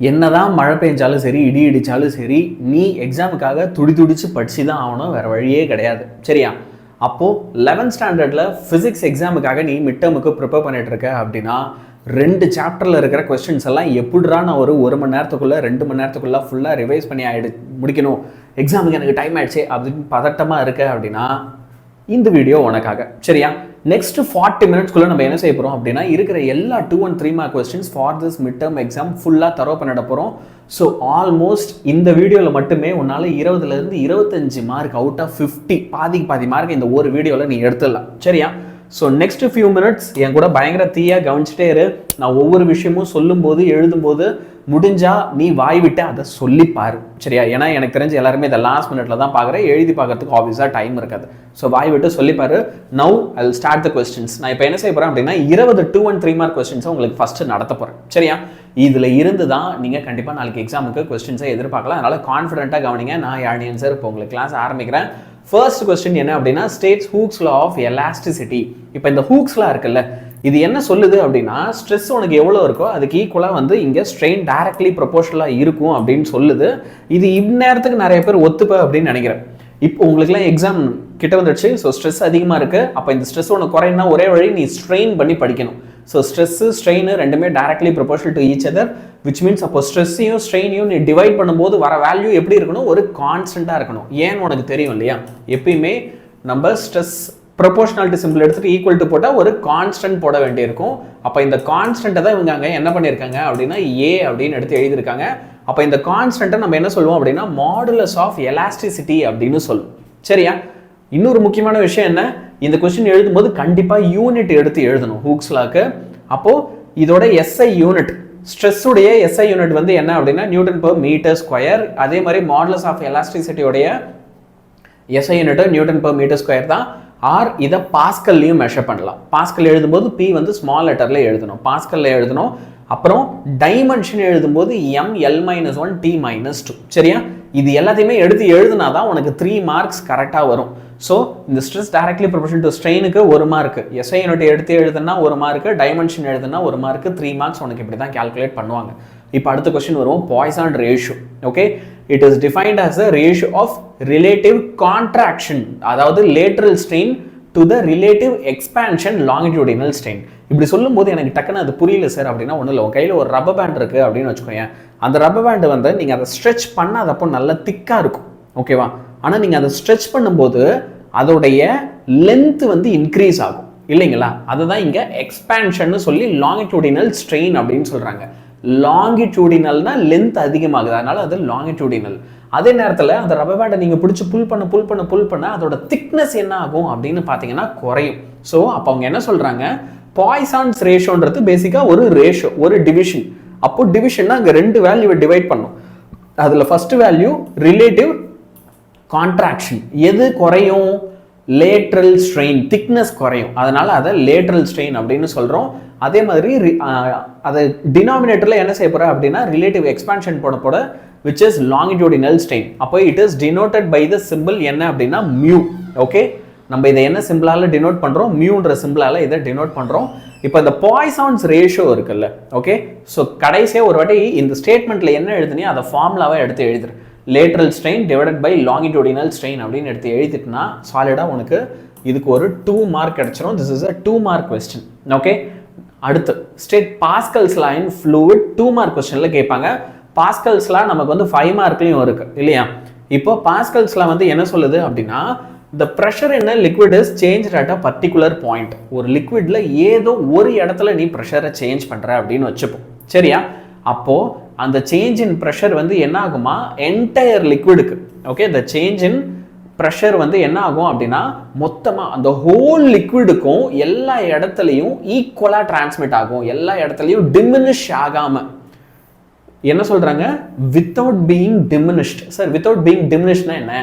என்னதான் மழை பெஞ்சாலும் சரி, இடி இடித்தாலும் சரி, நீ எக்ஸாமுக்காக துடிச்சு படித்து தான் ஆகணும், வேறு வழியே கிடையாது. சரியா? அப்போது 11th ஸ்டாண்டர்டில் ஃபிசிக்ஸ் எக்ஸாமுக்காக நீ மிட் டேர்முக்கு ப்ரிப்பேர் பண்ணிட்டு இருக்க அப்படின்னா 2 சாப்டரில் இருக்கிற கொஸ்டின்ஸ் எல்லாம் எப்படிரா நான் ஒரு மணி நேரத்துக்குள்ளே 2 மணி நேரத்துக்குள்ளே ஃபுல்லாக ரிவைஸ் பண்ணி முடிக்கணும், எக்ஸாமுக்கு எனக்கு டைம் ஆகிடுச்சு அப்படின்னு பதட்டமாக இருக்க அப்படின்னா இந்த வீடியோ உனக்காக. சரியா? நெக்ஸ்ட் 40 மினிட்ஸ்க்குள்ளே நம்ம என்ன செய்ய போகிறோம் அப்படின்னா இருக்கிற எல்லா 2 and 3 mark questions for this mid term exam ஃபுல்லாக தரோ பண்ணிட போகிறோம். ஸோ ஆல்மோஸ்ட் இந்த வீடியோவில் மட்டுமே உன்னால் 20லேருந்து 25 மார்க் அவுட் ஆஃப் 50 பாதி மார்க் இந்த ஒரு வீடியோவில் நீ எடுத்துடலாம். சரியா? ஸோ நெக்ஸ்ட் ஃபியூ மினிட்ஸ் என் கூட பயங்கர தீயாக கவனிச்சிட்டே இரு. நான் ஒவ்வொரு விஷயமும் சொல்லும்போது எழுதும்போது முடிஞ்சா நீ வாய் விட்டு அதை சொல்லிப்பாரு. சரியா? ஏன்னா எனக்கு தெரிஞ்சு எல்லாருமே இதை லாஸ்ட் மினிட்ல தான் பார்க்குறேன், எழுதி பார்க்கறதுக்கு ஆப்வியஸாக டைம் இருக்காது. ஸோ வாய் விட்டு சொல்லிப்பாரு. Now I will start the questions. நான் இப்போ என்ன செய்ய போகிறேன் அப்படின்னா 20 2 and 3 மார்க் கொஸ்டின்ஸை உங்களுக்கு ஃபஸ்ட்டு நடத்த போகிறேன். சரியா? இதில் இருந்து தான் நீங்கள் கண்டிப்பாக நாளைக்கு எக்ஸாமுக்கு கொஸ்டின்ஸை எதிர்பார்க்கலாம். அதனால் கான்ஃபிடென்ட்டாக கவனிங்க. நான் யாழினியன் சார் இப்போ உங்களுக்கு கிளாஸ் ஆரம்பிக்கிறேன். ஃபர்ஸ்ட் கொஸ்டின் என்ன அப்படின்னா states Hooke's law of elasticity. இப்போ இந்த ஹூக்ஸ்லாம் இருக்குல்ல, இது என்ன சொல்லுது அப்படின்னா ஸ்ட்ரெஸ் உனக்கு எவ்வளோ இருக்கோ அதுக்கு ஈக்குவலாக வந்து இங்கே ஸ்ட்ரெயின் டைரக்ட்லி ப்ரொபோர்ஷனலாக இருக்கும் அப்படின்னு சொல்லுது. இது இந்நேரத்துக்கு நிறைய பேர் ஒத்துப்ப அப்படின்னு நினைக்கிறேன். இப்போ உங்களுக்குலாம் எக்ஸாம் கிட்ட வந்துடுச்சு. ஸோ ஸ்ட்ரெஸ் அதிகமாக இருக்குது. அப்போ இந்த ஸ்ட்ரெஸ் உனக்கு குறையினா ஒரே வழி நீ ஸ்ட்ரெயின் பண்ணி படிக்கணும். ஸோ ஸ்ட்ரெஸ்ஸு ஸ்ட்ரெயின் ரெண்டுமே directly proportional to each other, which means அப்போ ஸ்ட்ரெஸ்ஸையும் ஸ்ட்ரெயினையும் நீ டிவைட் பண்ணும்போது வர வேல்யூ எப்படி இருக்கணும்? ஒரு கான்ஸ்டண்ட்டாக இருக்கணும். ஏன்னு உனக்கு தெரியும் இல்லையா? எப்பயுமே நம்ம ஸ்ட்ரெஸ் ப்ரொபோர்ஷனாலிட்டி சிம்பிள் எடுத்துகிட்டு ஈக்குவல் டு போட்டால் ஒரு கான்ஸ்டன்ட் போட வேண்டியிருக்கும். அப்போ இந்த கான்ஸ்டன்ட்டை தான் இவங்க அங்கே என்ன பண்ணியிருக்காங்க அப்படின்னா ஏ அப்படின்னு எடுத்து எழுதியிருக்காங்க. அப்போ இந்த கான்ஸ்டன்ட்டை நம்ம என்ன சொல்லுவோம் அப்படின்னா மாடுலஸ் ஆஃப் எலாஸ்டிசிட்டி அப்படின்னு சொல்லுவோம். சரியா? இன்னொரு முக்கியமான விஷயம் என்ன, இந்த கொஸ்டின் எழுதும்போது கண்டிப்பாக யூனிட் எடுத்து எழுதணும் ஹூக்ஸ் லாக்கு. அப்போது இதோட எஸ்ஐ யூனிட், ஸ்ட்ரெஸ்ஸுடைய எஸ்ஐ யூனிட் வந்து என்ன அப்படின்னா நியூட்டன் பெர் மீட்டர் ஸ்கொயர். அதே மாதிரி மாடுலஸ் ஆஃப் எலாஸ்டிசிட்டியோடைய SI unit newton per metre square தான். ஆர் இதை பாஸ்கல்லையும் மெஷர் பண்ணலாம். பாஸ்கல் எழுதும்போது பி வந்து ஸ்மால் லெட்டரில் எழுதணும், பாஸ்கல்ல எழுதணும். அப்புறம் டைமென்ஷன் எழுதும்போது m(l-1 t-2). சரியா? இது எல்லாத்தையுமே எடுத்து எழுதுனா தான் உனக்கு 3 மார்க்ஸ் கரெக்டாக வரும். ஸோ இந்த ஸ்ட்ரெஸ் டைரக்ட்லி ப்ரொபோர்ஷனல் டு ஸ்ட்ரெயினுக்கு 1 மார்க்கு, எஸ்ஐ யூனிட் எடுத்து எழுதுனா 1 மார்க்கு, டைமென்ஷன் எழுதுனா 1 மார்க்கு, 3 மார்க்ஸ் உனக்கு இப்படி தான் கால்குலேட் பண்ணுவாங்க. இப்போ அடுத்த கொஸ்டின் வருவோம், Poisson ratio. Okay, it is defined as a ratio of relative contraction, அதாவது lateral strain to the relative expansion longitudinal strain. இப்படி சொல்லும்போது எனக்கு டக்குன்னு அது புரியல சார் அப்படின்னா ஒன்றும் இல்லை. உங்கள் கையில் ஒரு ரப்பர் பேண்ட் இருக்குது அப்படின்னு வச்சுக்கோங்க. அந்த ரப்பர் பேண்டு வந்து நீங்கள் அதை ஸ்ட்ரெச் பண்ணாதப்போ நல்லா திக்காக இருக்கும். ஓகேவா? ஆனால் நீங்கள் அதை ஸ்ட்ரெச் பண்ணும்போது அதோடைய லென்த் வந்து இன்க்ரீஸ் ஆகும் இல்லைங்களா? அதை தான் இங்கே எக்ஸ்பேன்ஷன் சொல்லி லாங்கிடியூடினல் ஸ்ட்ரெயின் அப்படின்னு சொல்கிறாங்க. லாங்கிடியூடினல்னா லென்த் அதிகமாகுது, அதனால அது லாங்கிடியூடினல். அதே நேரத்தில் அந்த ரப்பர் பேண்டை நீங்கள் பிடிச்சி புல் பண்ண அதோட திக்னஸ் என்ன ஆகும் அப்படின்னு பார்த்தீங்கன்னா குறையும். ஸோ அப்போ அவங்க என்ன சொல்கிறாங்க, பாய்சான்ஸ் ரேஷியோன்றது பேசிக்காக ஒரு ரேஷியோ, ஒரு டிவிஷன். அப்போ டிவிஷன்னா அங்கே 2 வேல்யூவை டிவைட் பண்ணும். அதில் ஃபர்ஸ்ட் வேல்யூ ரிலேட்டிவ் கான்ட்ராக்ஷன். எது குறையும்? லேட்ரல் ஸ்ட்ரெயின், திக்னஸ் குறையும், அதனால அதை லேட்ரல் ஸ்ட்ரெயின் அப்படின்னு சொல்கிறோம். அதே மாதிரி அதை டினாமினேட்டரில் என்ன செய்ய போகிற அப்படின்னா ரிலேட்டிவ் எக்ஸ்பான்ஷன் போட விச் இஸ் லாங்கிடியூடினல் ஸ்ட்ரெயின். அப்போ it is denoted by the symbol என்ன அப்படின்னா மியூ. ஓகே, நம்ம இதை என்ன சிம்பிளால டினோட் பண்ணுறோம்? மியூன்ற சிம்பிளால இதை டினோட் பண்ணுறோம். இப்போ இந்த பாய்சான்ஸ் ரேஷியோ இருக்குல்ல, ஓகே, ஸோ கடைசியாக ஒரு வாட்டி இந்த ஸ்டேட்மெண்ட்டில் என்ன எழுதுனியோ அதை ஃபார்முலாவை எடுத்து எழுதுரு. Lateral strain divided by longitudinal strain அப்படின்னு எடுத்து எழுதிட்டுனா சாலிடாக உனக்கு இதுக்கு ஒரு 2 மார்க் கிடைச்சிரும். This is a 2 mark question. Okay, அடுத்து ஸ்டேட் பாஸ்கல்ஸ் லா இன் ஃப்ளூயிட் 2 மார்க் கொஸ்டினில் கேட்பாங்க. பாஸ்கல்ஸ்லாம் நமக்கு வந்து 5 மார்க்லையும் இருக்கு இல்லையா? இப்போ பாஸ்கல்ஸ்லாம் வந்து என்ன சொல்லுது அப்படின்னா the pressure in a liquid is changed at a particular point. ஒரு லிக்விட்ல ஏதோ ஒரு இடத்துல நீ ப்ரெஷரை சேஞ்ச் பண்ற அப்படின்னு வச்சுப்போம். சரியா? அப்போ அந்த சேஞ்ச் இன் ப்ரெஷர் வந்து என்ன ஆகுமா என்டையர் லிக்விடுக்கு. Okay, the change in pressure வந்து என்ன ஆகும் அப்படின்னா மொத்தமாக அந்த ஹோல் லிக்விடுக்கும் எல்லா இடத்துலையும் ஈக்குவலாக டிரான்ஸ்மிட் ஆகும், எல்லா இடத்துலையும் டிமினிஷ் ஆகாம. என்ன சொல்றாங்க? Without being diminished. Sir without being டிமினிஷ்னா என்ன?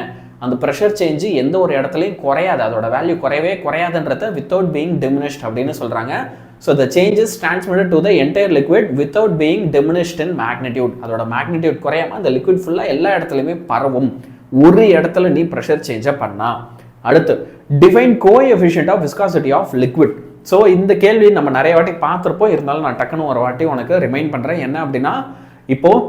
அந்த ப்ரெஷர் சேஞ்சு எந்த ஒரு இடத்துலையும் குறையாது, அதோட வேல்யூ குறையவே குறையாதுன்றத வித்தவுட் பீயிங் டிமினிஷ்ட் அப்படின்னு சொல்றாங்க. So the changes transmitted to the entire liquid without being diminished in magnitude. அதோட மேக்னிடியூட் குறையாம அந்த லிக்விட் ஃபுல்லாக எல்லா இடத்துலையுமே பரவும், ஒரு இடத்துல நீ ப்ரெஷர் சேஞ்சை பண்ணா. அடுத்து define coefficient of viscosity of liquid. So இந்த கேள்வி நம்ம நிறைய வாட்டி பார்த்துருப்போம், இருந்தாலும் நான் டக்குன்னு ஒரு வாட்டி உனக்கு ரிமைண்ட் பண்ணுறேன். என்ன அப்படின்னா இப்போது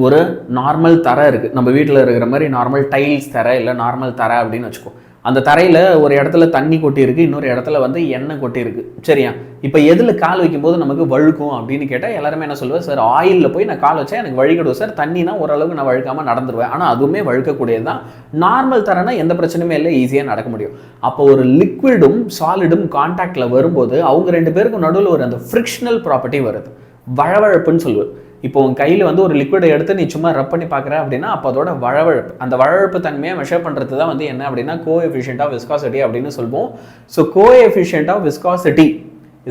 ஒரு நார்மல் தரை இருக்குது, நம்ம வீட்டில் இருக்கிற மாதிரி நார்மல் டைல்ஸ் தரை இல்லை நார்மல் தரை அப்படின்னு வச்சுக்கோ. அந்த தரையில் ஒரு இடத்துல தண்ணி கொட்டியிருக்கு, இன்னொரு இடத்துல வந்து எண்ணெய் கொட்டியிருக்கு. சரியா? இப்போ எதில் கால் வைக்கும்போது நமக்கு வழுக்கும் அப்படின்னு கேட்டால் எல்லாருமே என்ன சொல்லுவேன், சார் ஆயிலில் போய் நான் கால் வச்சா எனக்கு வழுக்கிடுவோம் சார், தண்ணினா ஓரளவுக்கு நான் வழுக்காமல் நடந்துருவேன். ஆனால் அதுவுமே வழுக்கக்கூடியது தான். நார்மல் தரைனா எந்த பிரச்சனையுமே இல்லை, ஈஸியாக நடக்க முடியும். அப்போ ஒரு லிக்விடும் சாலிடும் கான்டாக்டில் வரும்போது அவங்க ரெண்டு பேருக்கும் நடுவில் ஒரு அந்த ஃப்ரிக்ஷனல் ப்ராப்பர்ட்டி வருது, வழவழப்புன்னு சொல்லுவேன். இப்போ உன் கையில் வந்து ஒரு லிக்விடை எடுத்து நீ சும்மா ரப் பண்ணி பார்க்குற அப்படின்னா அப்போ அதோட வழவழப்பு, அந்த வழவழப்பு தன்மையை மெஷர் பண்ணுறது தான் வந்து என்ன அப்படின்னா கோஎஃபிஷியன்ட் ஆஃப் விஸ்காசிட்டி அப்படின்னு சொல்லுவோம். So coefficient of viscosity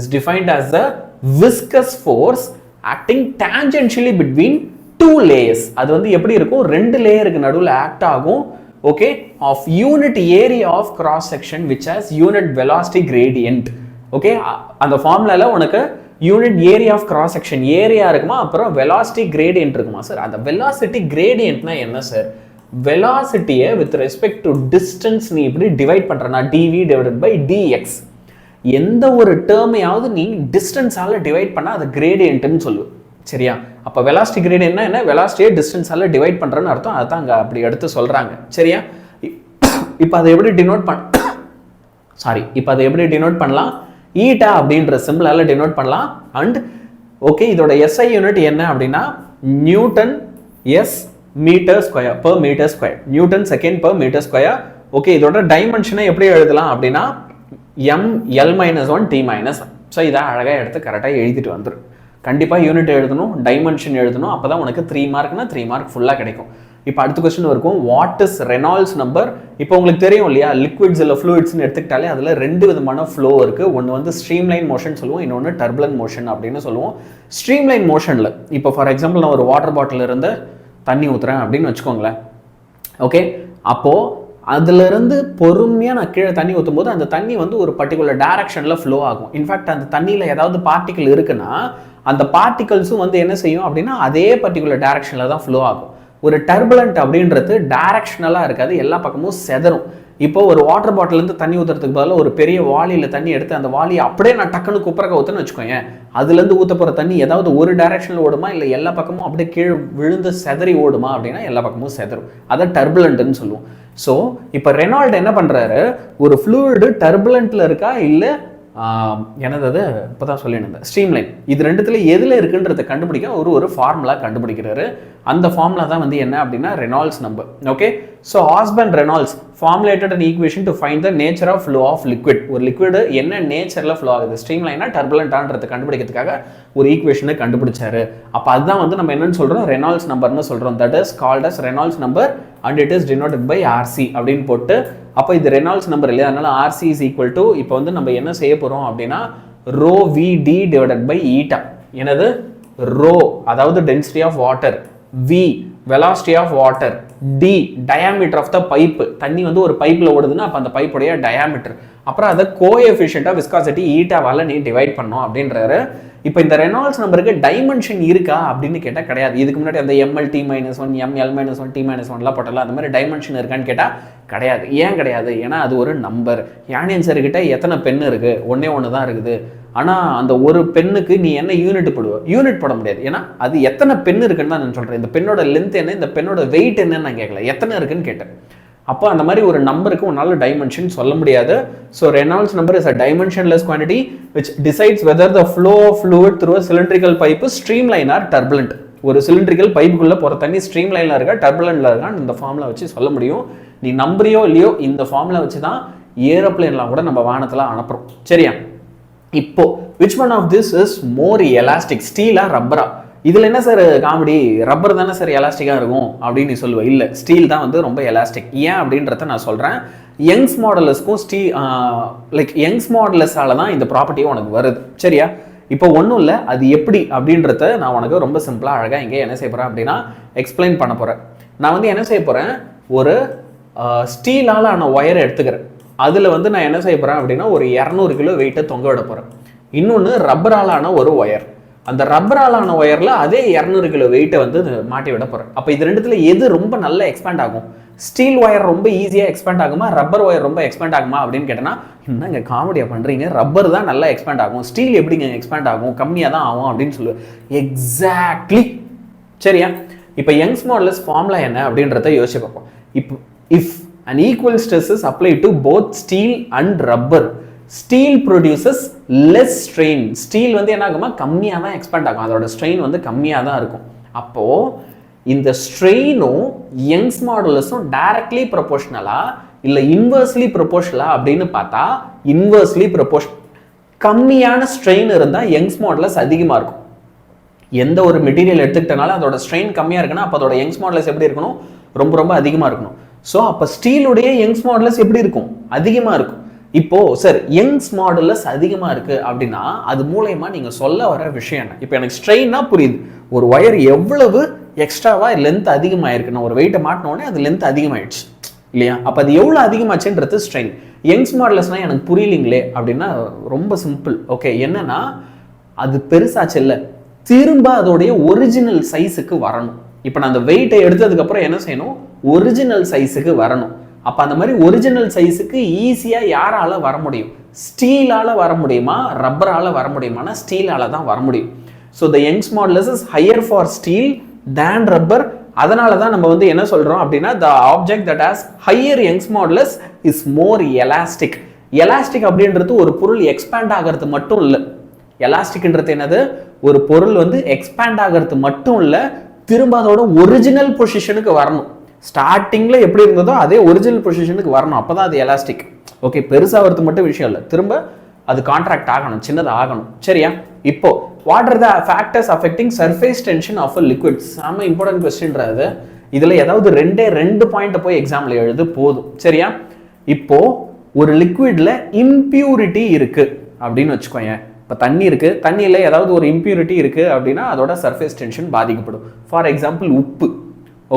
is defined as the viscous force acting tangentially between two layers. அது வந்து எப்படி இருக்கும், ரெண்டு லேயருக்கு நடுவில் ஆக்ட் ஆகும். Okay, of unit area of cross section which has unit velocity gradient. Okay, அந்த ஃபார்முலால உனக்கு unit area of cross section area இருக்குமா, அப்புறம் வெலாசிட்டி கிரேடியன்ட் இருக்குமா. சார் அந்த வெலாசிட்டி கிரேடியன்ட்னா என்ன சார்? வெலாசிட்டியை வித் ரெஸ்பெக்ட் டு டிஸ்டன்ஸ் நீ இப்படி divide பண்றனா TV divided by dx. எந்த ஒரு டேர்மையாவது நீ டிஸ்டன்ஸால டிவைட் பண்ணா அது கிரேடியன்ட்னு சொல்லுவோம். சரியா? அப்போ வெலாசிட்டி கிரேடியன்ட்னா என்ன, வெலாசிட்டியை டிஸ்டன்ஸால டிவைட் பண்றேன்னு அர்த்தம். அதுதான் அங்கே அப்படி எடுத்து சொல்றாங்க. சரியா? இப்போ அதை எப்படி டினோட் பண்ணலாம், ஈட்டா அப்படின்ற சிம்பிளால டினோட் பண்ணலாம். அண்ட் ஓகே, இதோட எஸ்ஐ யூனிட் என்ன அப்படின்னா newton s metre square per metre square, newton second per metre square. Okay, இதோட டைமென்ஷனை எப்படி எழுதலாம் அப்படின்னா ml-1 t-1. ஸோ இதை அழகாக எடுத்து கரெக்டாக எழுதிட்டு வந்துடும். கண்டிப்பாக யூனிட் எழுதணும், டைமென்ஷன் எழுதணும், அப்போ தான் உனக்கு 3 மார்க்னா 3 மார்க் ஃபுல்லாக கிடைக்கும். இப்போ அடுத்த கொஸ்டின் இருக்கும், வாட் இஸ் ரெனால்ட்ஸ் நம்பர். இப்போ உங்களுக்கு தெரியும் இல்லையா, லிக்விட்ஸ் இல்லை ஃப்ளூயிட்ஸ்னு எடுத்துக்கிட்டாலே அதில் 2 விதமான ஃப்ளோ இருக்குது. ஒன்று வந்து ஸ்ட்ரீம்லைன் மோஷன் சொல்லுவோம், இன்னொன்று டர்புலன்ட் மோஷன் அப்படின்னு சொல்லுவோம். ஸ்ட்ரீம்லைன் மோஷனில் இப்போ ஃபார் எக்ஸாம்பிள் நான் ஒரு வாட்டர் பாட்டில் இருந்து தண்ணி ஊற்றுறேன் அப்படின்னு வச்சுக்கோங்களேன். ஓகே, அப்போது அதுலேருந்து பொறுமையாக நான் கீழே தண்ணி ஊற்றும் போது அந்த தண்ணி வந்து ஒரு பர்டிகுலர் டைரக்ஷனில் ஃப்ளோ ஆகும். இன்ஃபேக்ட் அந்த தண்ணியில் ஏதாவது பார்ட்டிகல் இருக்குன்னா அந்த பார்ட்டிகல்ஸும் வந்து என்ன செய்யும் அப்படின்னா அதே பர்டிகுலர் டைரக்ஷனில் தான் ஃப்ளோ ஆகும். ஒரு டர்புலண்ட் அப்படின்றது டைரக்ஷனலாக இருக்காது, எல்லா பக்கமும் செதறும். இப்போ ஒரு வாட்டர் பாட்டிலேருந்து தண்ணி ஊற்றுறதுக்கு பதிலாக ஒரு பெரிய வாளியில் தண்ணி எடுத்து அந்த வாளியை அப்படியே நான் டக்குன்னு குப்புறக்க ஊற்றுன்னு வச்சுக்கோங்க, அதுலேருந்து ஊற்ற போகிற தண்ணி ஏதாவது ஒரு டைரக்ஷனில் ஓடுமா இல்லை எல்லா பக்கமும் அப்படியே கீழே விழுந்து செதறி ஓடுமா அப்படின்னா எல்லா பக்கமும் செதறும். அதை டர்புலண்ட்னு சொல்லுவோம். ஸோ இப்போ ரெனால்ட் என்ன பண்ணுறாரு, ஒரு ஃப்ளூயிடு டர்புலண்ட்டில் இருக்கா இல்லை எனது இப்போ தான் சொல்லியிருந்தேன் ஸ்ட்ரீம்லைன், இது ரெண்டுத்துல எதில் இருக்குன்றதை கண்டுபிடிக்க ஒரு ஃபார்முலா கண்டுபிடிக்கிறாரு. அந்த ஃபார்முலா தான் வந்து என்ன அப்படின்னா Reynolds number. Okay, so Aspen Reynolds formulated an equation to find the nature of flow of liquid. ஒரு லிக்விடு என்ன நேச்சரில் ஃப்ளோ ஆகுது, ஸ்ட்ரீம்லைனா டர்புலண்டான்றதை கண்டுபிடிக்கிறதுக்காக ஒரு ஈக்குவேஷனை கண்டுபிடிச்சாரு. அப்போ அதுதான் வந்து நம்ம என்னன்னு சொல்கிறோம், ரெனால்ட்ஸ் நம்பர்னு சொல்கிறோம். That is called as Reynolds number and it is denoted by RC அப்படின்னு போட்டு, அப்போ இது ரெனால்ட்ஸ் நம்பர் இல்லையா, அதனால ஆர்சி இஸ் ஈக்குவல் டு, இப்போ வந்து நம்ம என்ன செய்ய போகிறோம் அப்படின்னா rho vd divided by eta. எனது ரோ அதாவது density of water, v velocity of water, d diameter of the pipe. தண்ணி வந்து ஒரு பைப்பில் ஓடுதுன்னா அப்போ அந்த பைப்புடைய டயாமீட்டர், அப்புறம் அதை கோஎஃபிஷியன்ட் ஆஃப் விஸ்காசிட்டி ஈட்டாவால் நீ டிவைட் பண்ணோம் அப்படின்றாரு. இப்போ இந்த ரெனால்ட்ஸ் நம்பருக்கு டைமென்ஷன் இருக்கா அப்படின்னு கேட்டால் கிடையாது. இதுக்கு முன்னாடி அந்த ml-1 ml-1 t-1லாம் போட்டலாம், அந்த மாதிரி டைமென்ஷன் இருக்கான்னு கேட்டால் கிடையாது. ஏன் கிடையாது? ஏன்னா அது ஒரு நம்பர். யானியன் சார்கிட்ட எத்தனை பென் இருக்குது, ஒன்றே ஒன்று தான் இருக்குது. ஆனால் அந்த ஒரு பெண்ணுக்கு நீ என்ன யூனிட் போடுவ, யூனிட் போட முடியாது. ஏன்னா அது எத்தனை பென் இருக்குன்னு தான் நான் சொல்கிறேன். இந்த பெண்ணோட லென்த் என்ன, இந்த பெண்ணோட வெயிட் என்னன்னு நான் கேட்கல, எத்தனை இருக்குன்னு கேட்டேன். அப்போ அந்த மாதிரி ஒரு நம்பருக்கு உன்னால டைமென்ஷன் சொல்ல முடியாது. So Reynolds number is a dimensionless quantity which decides whether the flow of fluid through a cylindrical pipe is streamline or turbulent. ஒரு சிலிண்ட்ரிக்கல் பைப்புக்குள்ளே போகிற தண்ணி ஸ்ட்ரீம் லைனில் இருக்கா டர்புலண்டில் இருக்கான்னு இந்த ஃபார்முலா வச்சு சொல்ல முடியும். நீ நம்புறியோ இல்லையோ இந்த ஃபார்முலா வச்சு தான் ஏரோப்ளேன்லாம் கூட நம்ம வானத்தில் அனுப்புகிறோம். சரியா? இப்போ which one of this is more elastic, ஸ்டீலா ரப்பரா? இதில் என்ன சார் காமெடி, ரப்பர் தானே சார் எலாஸ்டிக்காக இருக்கும் அப்படின்னு நீ சொல்லுவேன். இல்லை, ஸ்டீல் தான் வந்து ரொம்ப எலாஸ்டிக். ஏன் அப்படின்றத நான் சொல்கிறேன். யங்ஸ் மாடலஸ்க்கும் யங்ஸ் மாடலஸால தான் இந்த ப்ராப்பர்ட்டியும் உனக்கு வருது. சரியா? இப்போ ஒன்றும் இல்லை, அது எப்படி அப்படின்றத நான் உனக்கு ரொம்ப சிம்பிளாக அழகாக இங்கே என்ன செய்ய போகிறேன் அப்படின்னா எக்ஸ்பிளைன் பண்ண போகிறேன். நான் வந்து என்ன செய்ய போகிறேன், ஒரு ஸ்டீலால் ஆன ஒயரை எடுத்துக்கிறேன். அதில் வந்து நான் என்ன செய்ய போகிறேன் அப்படின்னா ஒரு 200 கிலோ வெயிட்டை தொங்க விட போகிறேன். இன்னொன்று ரப்பராலான ஒரு ஒயர், அந்த ரப்பராலான ஒயரில் அதே 200 கிலோ வெயிட்டை வந்து மாட்டி விட போகிறேன். அப்போ இது ரெண்டுத்தில் எது ரொம்ப நல்லா எக்ஸ்பேண்ட் ஆகும்? ஸ்டீல் ஒயர் ரொம்ப ஈஸியாக எக்ஸ்பேண்ட் ஆகுமா, ரப்பர் ஒயர் ரொம்ப எக்ஸ்பேண்ட் ஆகுமா அப்படின்னு கேட்டேன்னா, என்னங்க காமெடியாக பண்ணுறீங்க, ரப்பர் தான் நல்லா எக்ஸ்பேண்ட் ஆகும், ஸ்டீல் எப்படிங்க எக்ஸ்பேண்ட் ஆகும், கம்மியாக தான் ஆகும் அப்படின்னு சொல்லுவேன். எக்ஸாக்ட்லி சரியா? இப்போ யங்ஸ் மாடுலஸ் ஃபார்முலா என்ன அப்படின்றத யோசிச்சு பார்ப்போம். இப்போ if an equal stress is applied to both steel and rubber, steel produces less strain. Steel வந்து என்ன ஆகுமா, கம்மியாக தான் எக்ஸ்பேண்ட் ஆகும், அதோட ஸ்ட்ரெயின் வந்து கம்மியாக தான் இருக்கும். அப்போ இந்த ஸ்ட்ரெயினும் யங்ஸ் மாடுலஸும் டைரக்ட்லி ப்ரொபோஷனலா இல்லை இன்வர்ஸ்லி ப்ரொபோஷனலா அப்படின்னு பார்த்தா இன்வர்ஸ்லி ப்ரொபோஷனல். கம்மியான ஸ்ட்ரெயின் இருந்தால் யங்ஸ் மாடுலஸ் அதிகமாக இருக்கும். எந்த ஒரு மெட்டீரியல் எடுத்துக்கிட்டனால அதோட ஸ்ட்ரெயின் கம்மியாக இருக்குன்னா அப்போ அதோட யங்ஸ் மாடுலஸ் எப்படி இருக்கணும், ரொம்ப ரொம்ப அதிகமாக இருக்கணும். ஸோ அப்போ ஸ்டீலுடைய யங்ஸ் மாடுலஸ் எப்படி இருக்கும், அதிகமாக இருக்கும். இப்போ சார் யங்ஸ் மாடுலஸ் அதிகமாக இருக்கு அப்படின்னா அது மூலயமா நீங்கள் சொல்ல வர விஷயம் என்ன? இப்போ எனக்கு ஸ்ட்ரெயின்னா புரியுது, ஒரு ஒயர் எவ்வளவு எக்ஸ்ட்ராவா லென்த் அதிகமாயிருக்கு, நான் ஒரு வெயிட்டை மாட்டினோடனே அது லென்த் அதிகமாயிடுச்சு இல்லையா? அப்போ அது எவ்வளோ அதிகமாச்சுன்றது ஸ்ட்ரெயின். யங்ஸ் மாடுலஸ்னால் எனக்கு புரியலிங்களே அப்படின்னா ரொம்ப சிம்பிள். ஓகே, என்னன்னா அது பெருசாச்சு இல்லை, திரும்ப அதோடைய ஒரிஜினல் சைஸுக்கு வரணும். இப்போ நான் அந்த வெயிட்டை எடுத்ததுக்கப்புறம் என்ன செய்யணும், ஒரிஜினல் சைஸுக்கு வரணும். அப்போ அந்த மாதிரி ஒரிஜினல் சைஸுக்கு ஈஸியாக யாரால வர முடியும், ஸ்டீலால் வர முடியுமா, ரப்பரால் வர முடியுமானா ஸ்டீலால் தான் வர முடியும். So the Young's modulus is higher for steel than rubber. அதனால தான் நம்ம வந்து என்ன சொல்கிறோம் அப்படின்னா the object that has higher Young's modulus is more elastic. Elastic அப்படின்றது ஒரு பொருள் எக்ஸ்பேண்ட் ஆகிறது மட்டும் இல்லை. எலாஸ்டிக்ன்றது என்னது, ஒரு பொருள் வந்து எக்ஸ்பேண்ட் ஆகிறது மட்டும் இல்லை, திரும்ப அதோட ஒரிஜினல் பொசிஷனுக்கு வரணும். ஸ்டார்டிங்கில் எப்படி இருந்ததோ அதே ஒரிஜினல் பொசிஷனுக்கு வரணும், அப்போ தான் அது எலாஸ்டிக். ஓகே, பெருசாகிறது மட்டும் விஷயம் இல்லை, திரும்ப அது கான்ட்ராக்ட் ஆகணும், சின்னது ஆகணும். சரியா? இப்போ what are the factors affecting surface tension of a liquid? செம்ம இம்பார்ட்டன்ட் கொஸ்டின்றது. இதில் ஏதாவது ரெண்டு பாயிண்ட்டை போய் எக்ஸாம்பிள் எழுது போதும். சரியா? இப்போ ஒரு லிக்விட்ல இம்பியூரிட்டி இருக்கு அப்படின்னு வச்சுக்கோங்க. இப்போ தண்ணி இருக்குது, தண்ணியில் ஏதாவது ஒரு இம்பியூரிட்டி இருக்குது அப்படின்னா அதோட சர்ஃபேஸ் டென்ஷன் பாதிக்கப்படும். ஃபார் எக்ஸாம்பிள் உப்பு.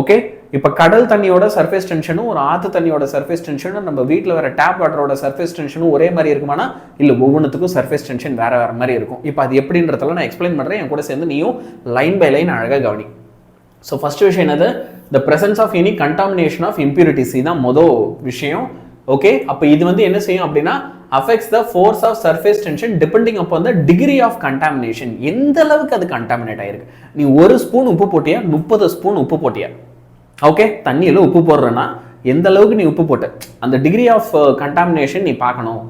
ஓகே, இப்போ கடல் தண்ணியோட சர்ஃபேஸ் டென்ஷனும் ஒரு ஆற்று தண்ணியோட சர்ஃபேஸ் டென்ஷனும் நம்ம வீட்டில் வர டேப் வாட்டரோட சர்ஃபேஸ் டென்ஷனும் ஒரே மாதிரி இருக்குமானா இல்லை, ஒவ்வொன்றுத்துக்கும் சர்ஃபேஸ் டென்ஷன் வேற வேற மாதிரி இருக்கும். இப்போ அது எப்படின்றதெல்லாம் நான் எக்ஸ்பிளைன் பண்ணுறேன், என் கூட சேர்ந்து நீயும் லைன் பை லைன் அழகாக கவனி. ஸோ ஃபர்ஸ்ட் விஷயம் என்னது, the presence of any contamination of impurities. இதுதான் மொதல் விஷயம். ஓகே, அப்போ இது வந்து என்ன செய்யும் அப்படின்னா affects the force of surface tension depending upon the degree of contamination. எந்த அளவுக்கு அது கண்டாமினேட் ஆயிருக்கு. நீ ஒரு ஸ்பூன் உப்பு போட்டியா, 30 ஸ்பூன் உப்பு போட்டியா? ஓகே, தண்ணியில் உப்பு போடுறேன்னா எந்த அளவுக்கு நீ உப்பு போட்ட, அந்த டிகிரி ஆஃப் கண்டாமினேஷன் நீ பார்க்கணும்.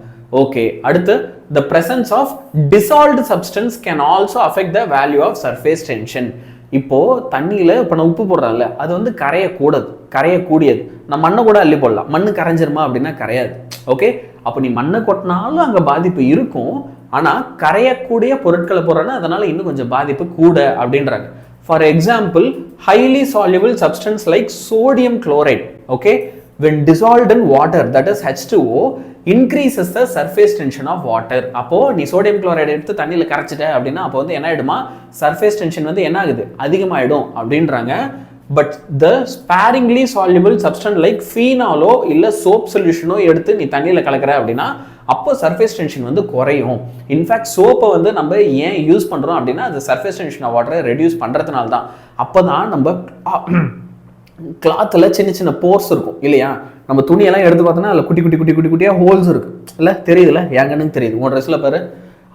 ஓகே, அடுத்து the presence of dissolved substance can also affect the value of surface tension. இப்போ தண்ணியில் இப்போ நான் உப்பு போடுறேன்ல, அது வந்து கரையக்கூடியது. நான் மண்ணை கூட அள்ளி போடலாம், மண்ணு கரைஞ்சிருமா அப்படின்னா கரையாது. ஓகே, அப்போ நீ மண்ணை கொட்டினாலும் அங்கே பாதிப்பு இருக்கும், ஆனால் கரையக்கூடிய பொருட்களை போடுறேன்னா அதனால இன்னும் கொஞ்சம் பாதிப்பு கூட அப்படின்றாங்க. For example, highly soluble substance like sodium chloride, okay, when dissolved in water, that is H2O, increases the surface tension of water. அப்போ நீ சோடியம் குளோரைடு எடுத்து தண்ணியில் கரைச்சிட்ட அப்படின்னா அப்போ வந்து என்ன ஆயிடுமா, சர்ஃபேஸ் டென்ஷன் வந்து என்ன ஆகுது, அதிகமாயிடும் அப்படின்றாங்க. But the sparingly soluble substance like ஃபீனாலோ இல்லை சோப் சொல்யூஷனோ எடுத்து நீ தண்ணியில் கலக்கிற அப்படின்னா அப்போ சர்ஃபேஸ் டென்ஷன் வந்து குறையும். இன்ஃபேக்ட் சோப்பை வந்து நம்ம ஏன் யூஸ் பண்ணுறோம் அப்படின்னா அது சர்ஃபேஸ் டென்ஷன் ஆஃப் வாட்டரை ரெடியூஸ் பண்ணுறதுனால தான். அப்போ தான் நம்ம கிளாத்தில் சின்ன சின்ன போர்ஸ் இருக்கும் இல்லையா, நம்ம துணியெல்லாம் எடுத்து பார்த்தோன்னா அதில் குட்டியாக ஹோல்ஸ் இருக்குது இல்லை, தெரியுதுல்ல, எங்கன்னு தெரியுது உன் ட்ரெஸ்ஸில் பாரு.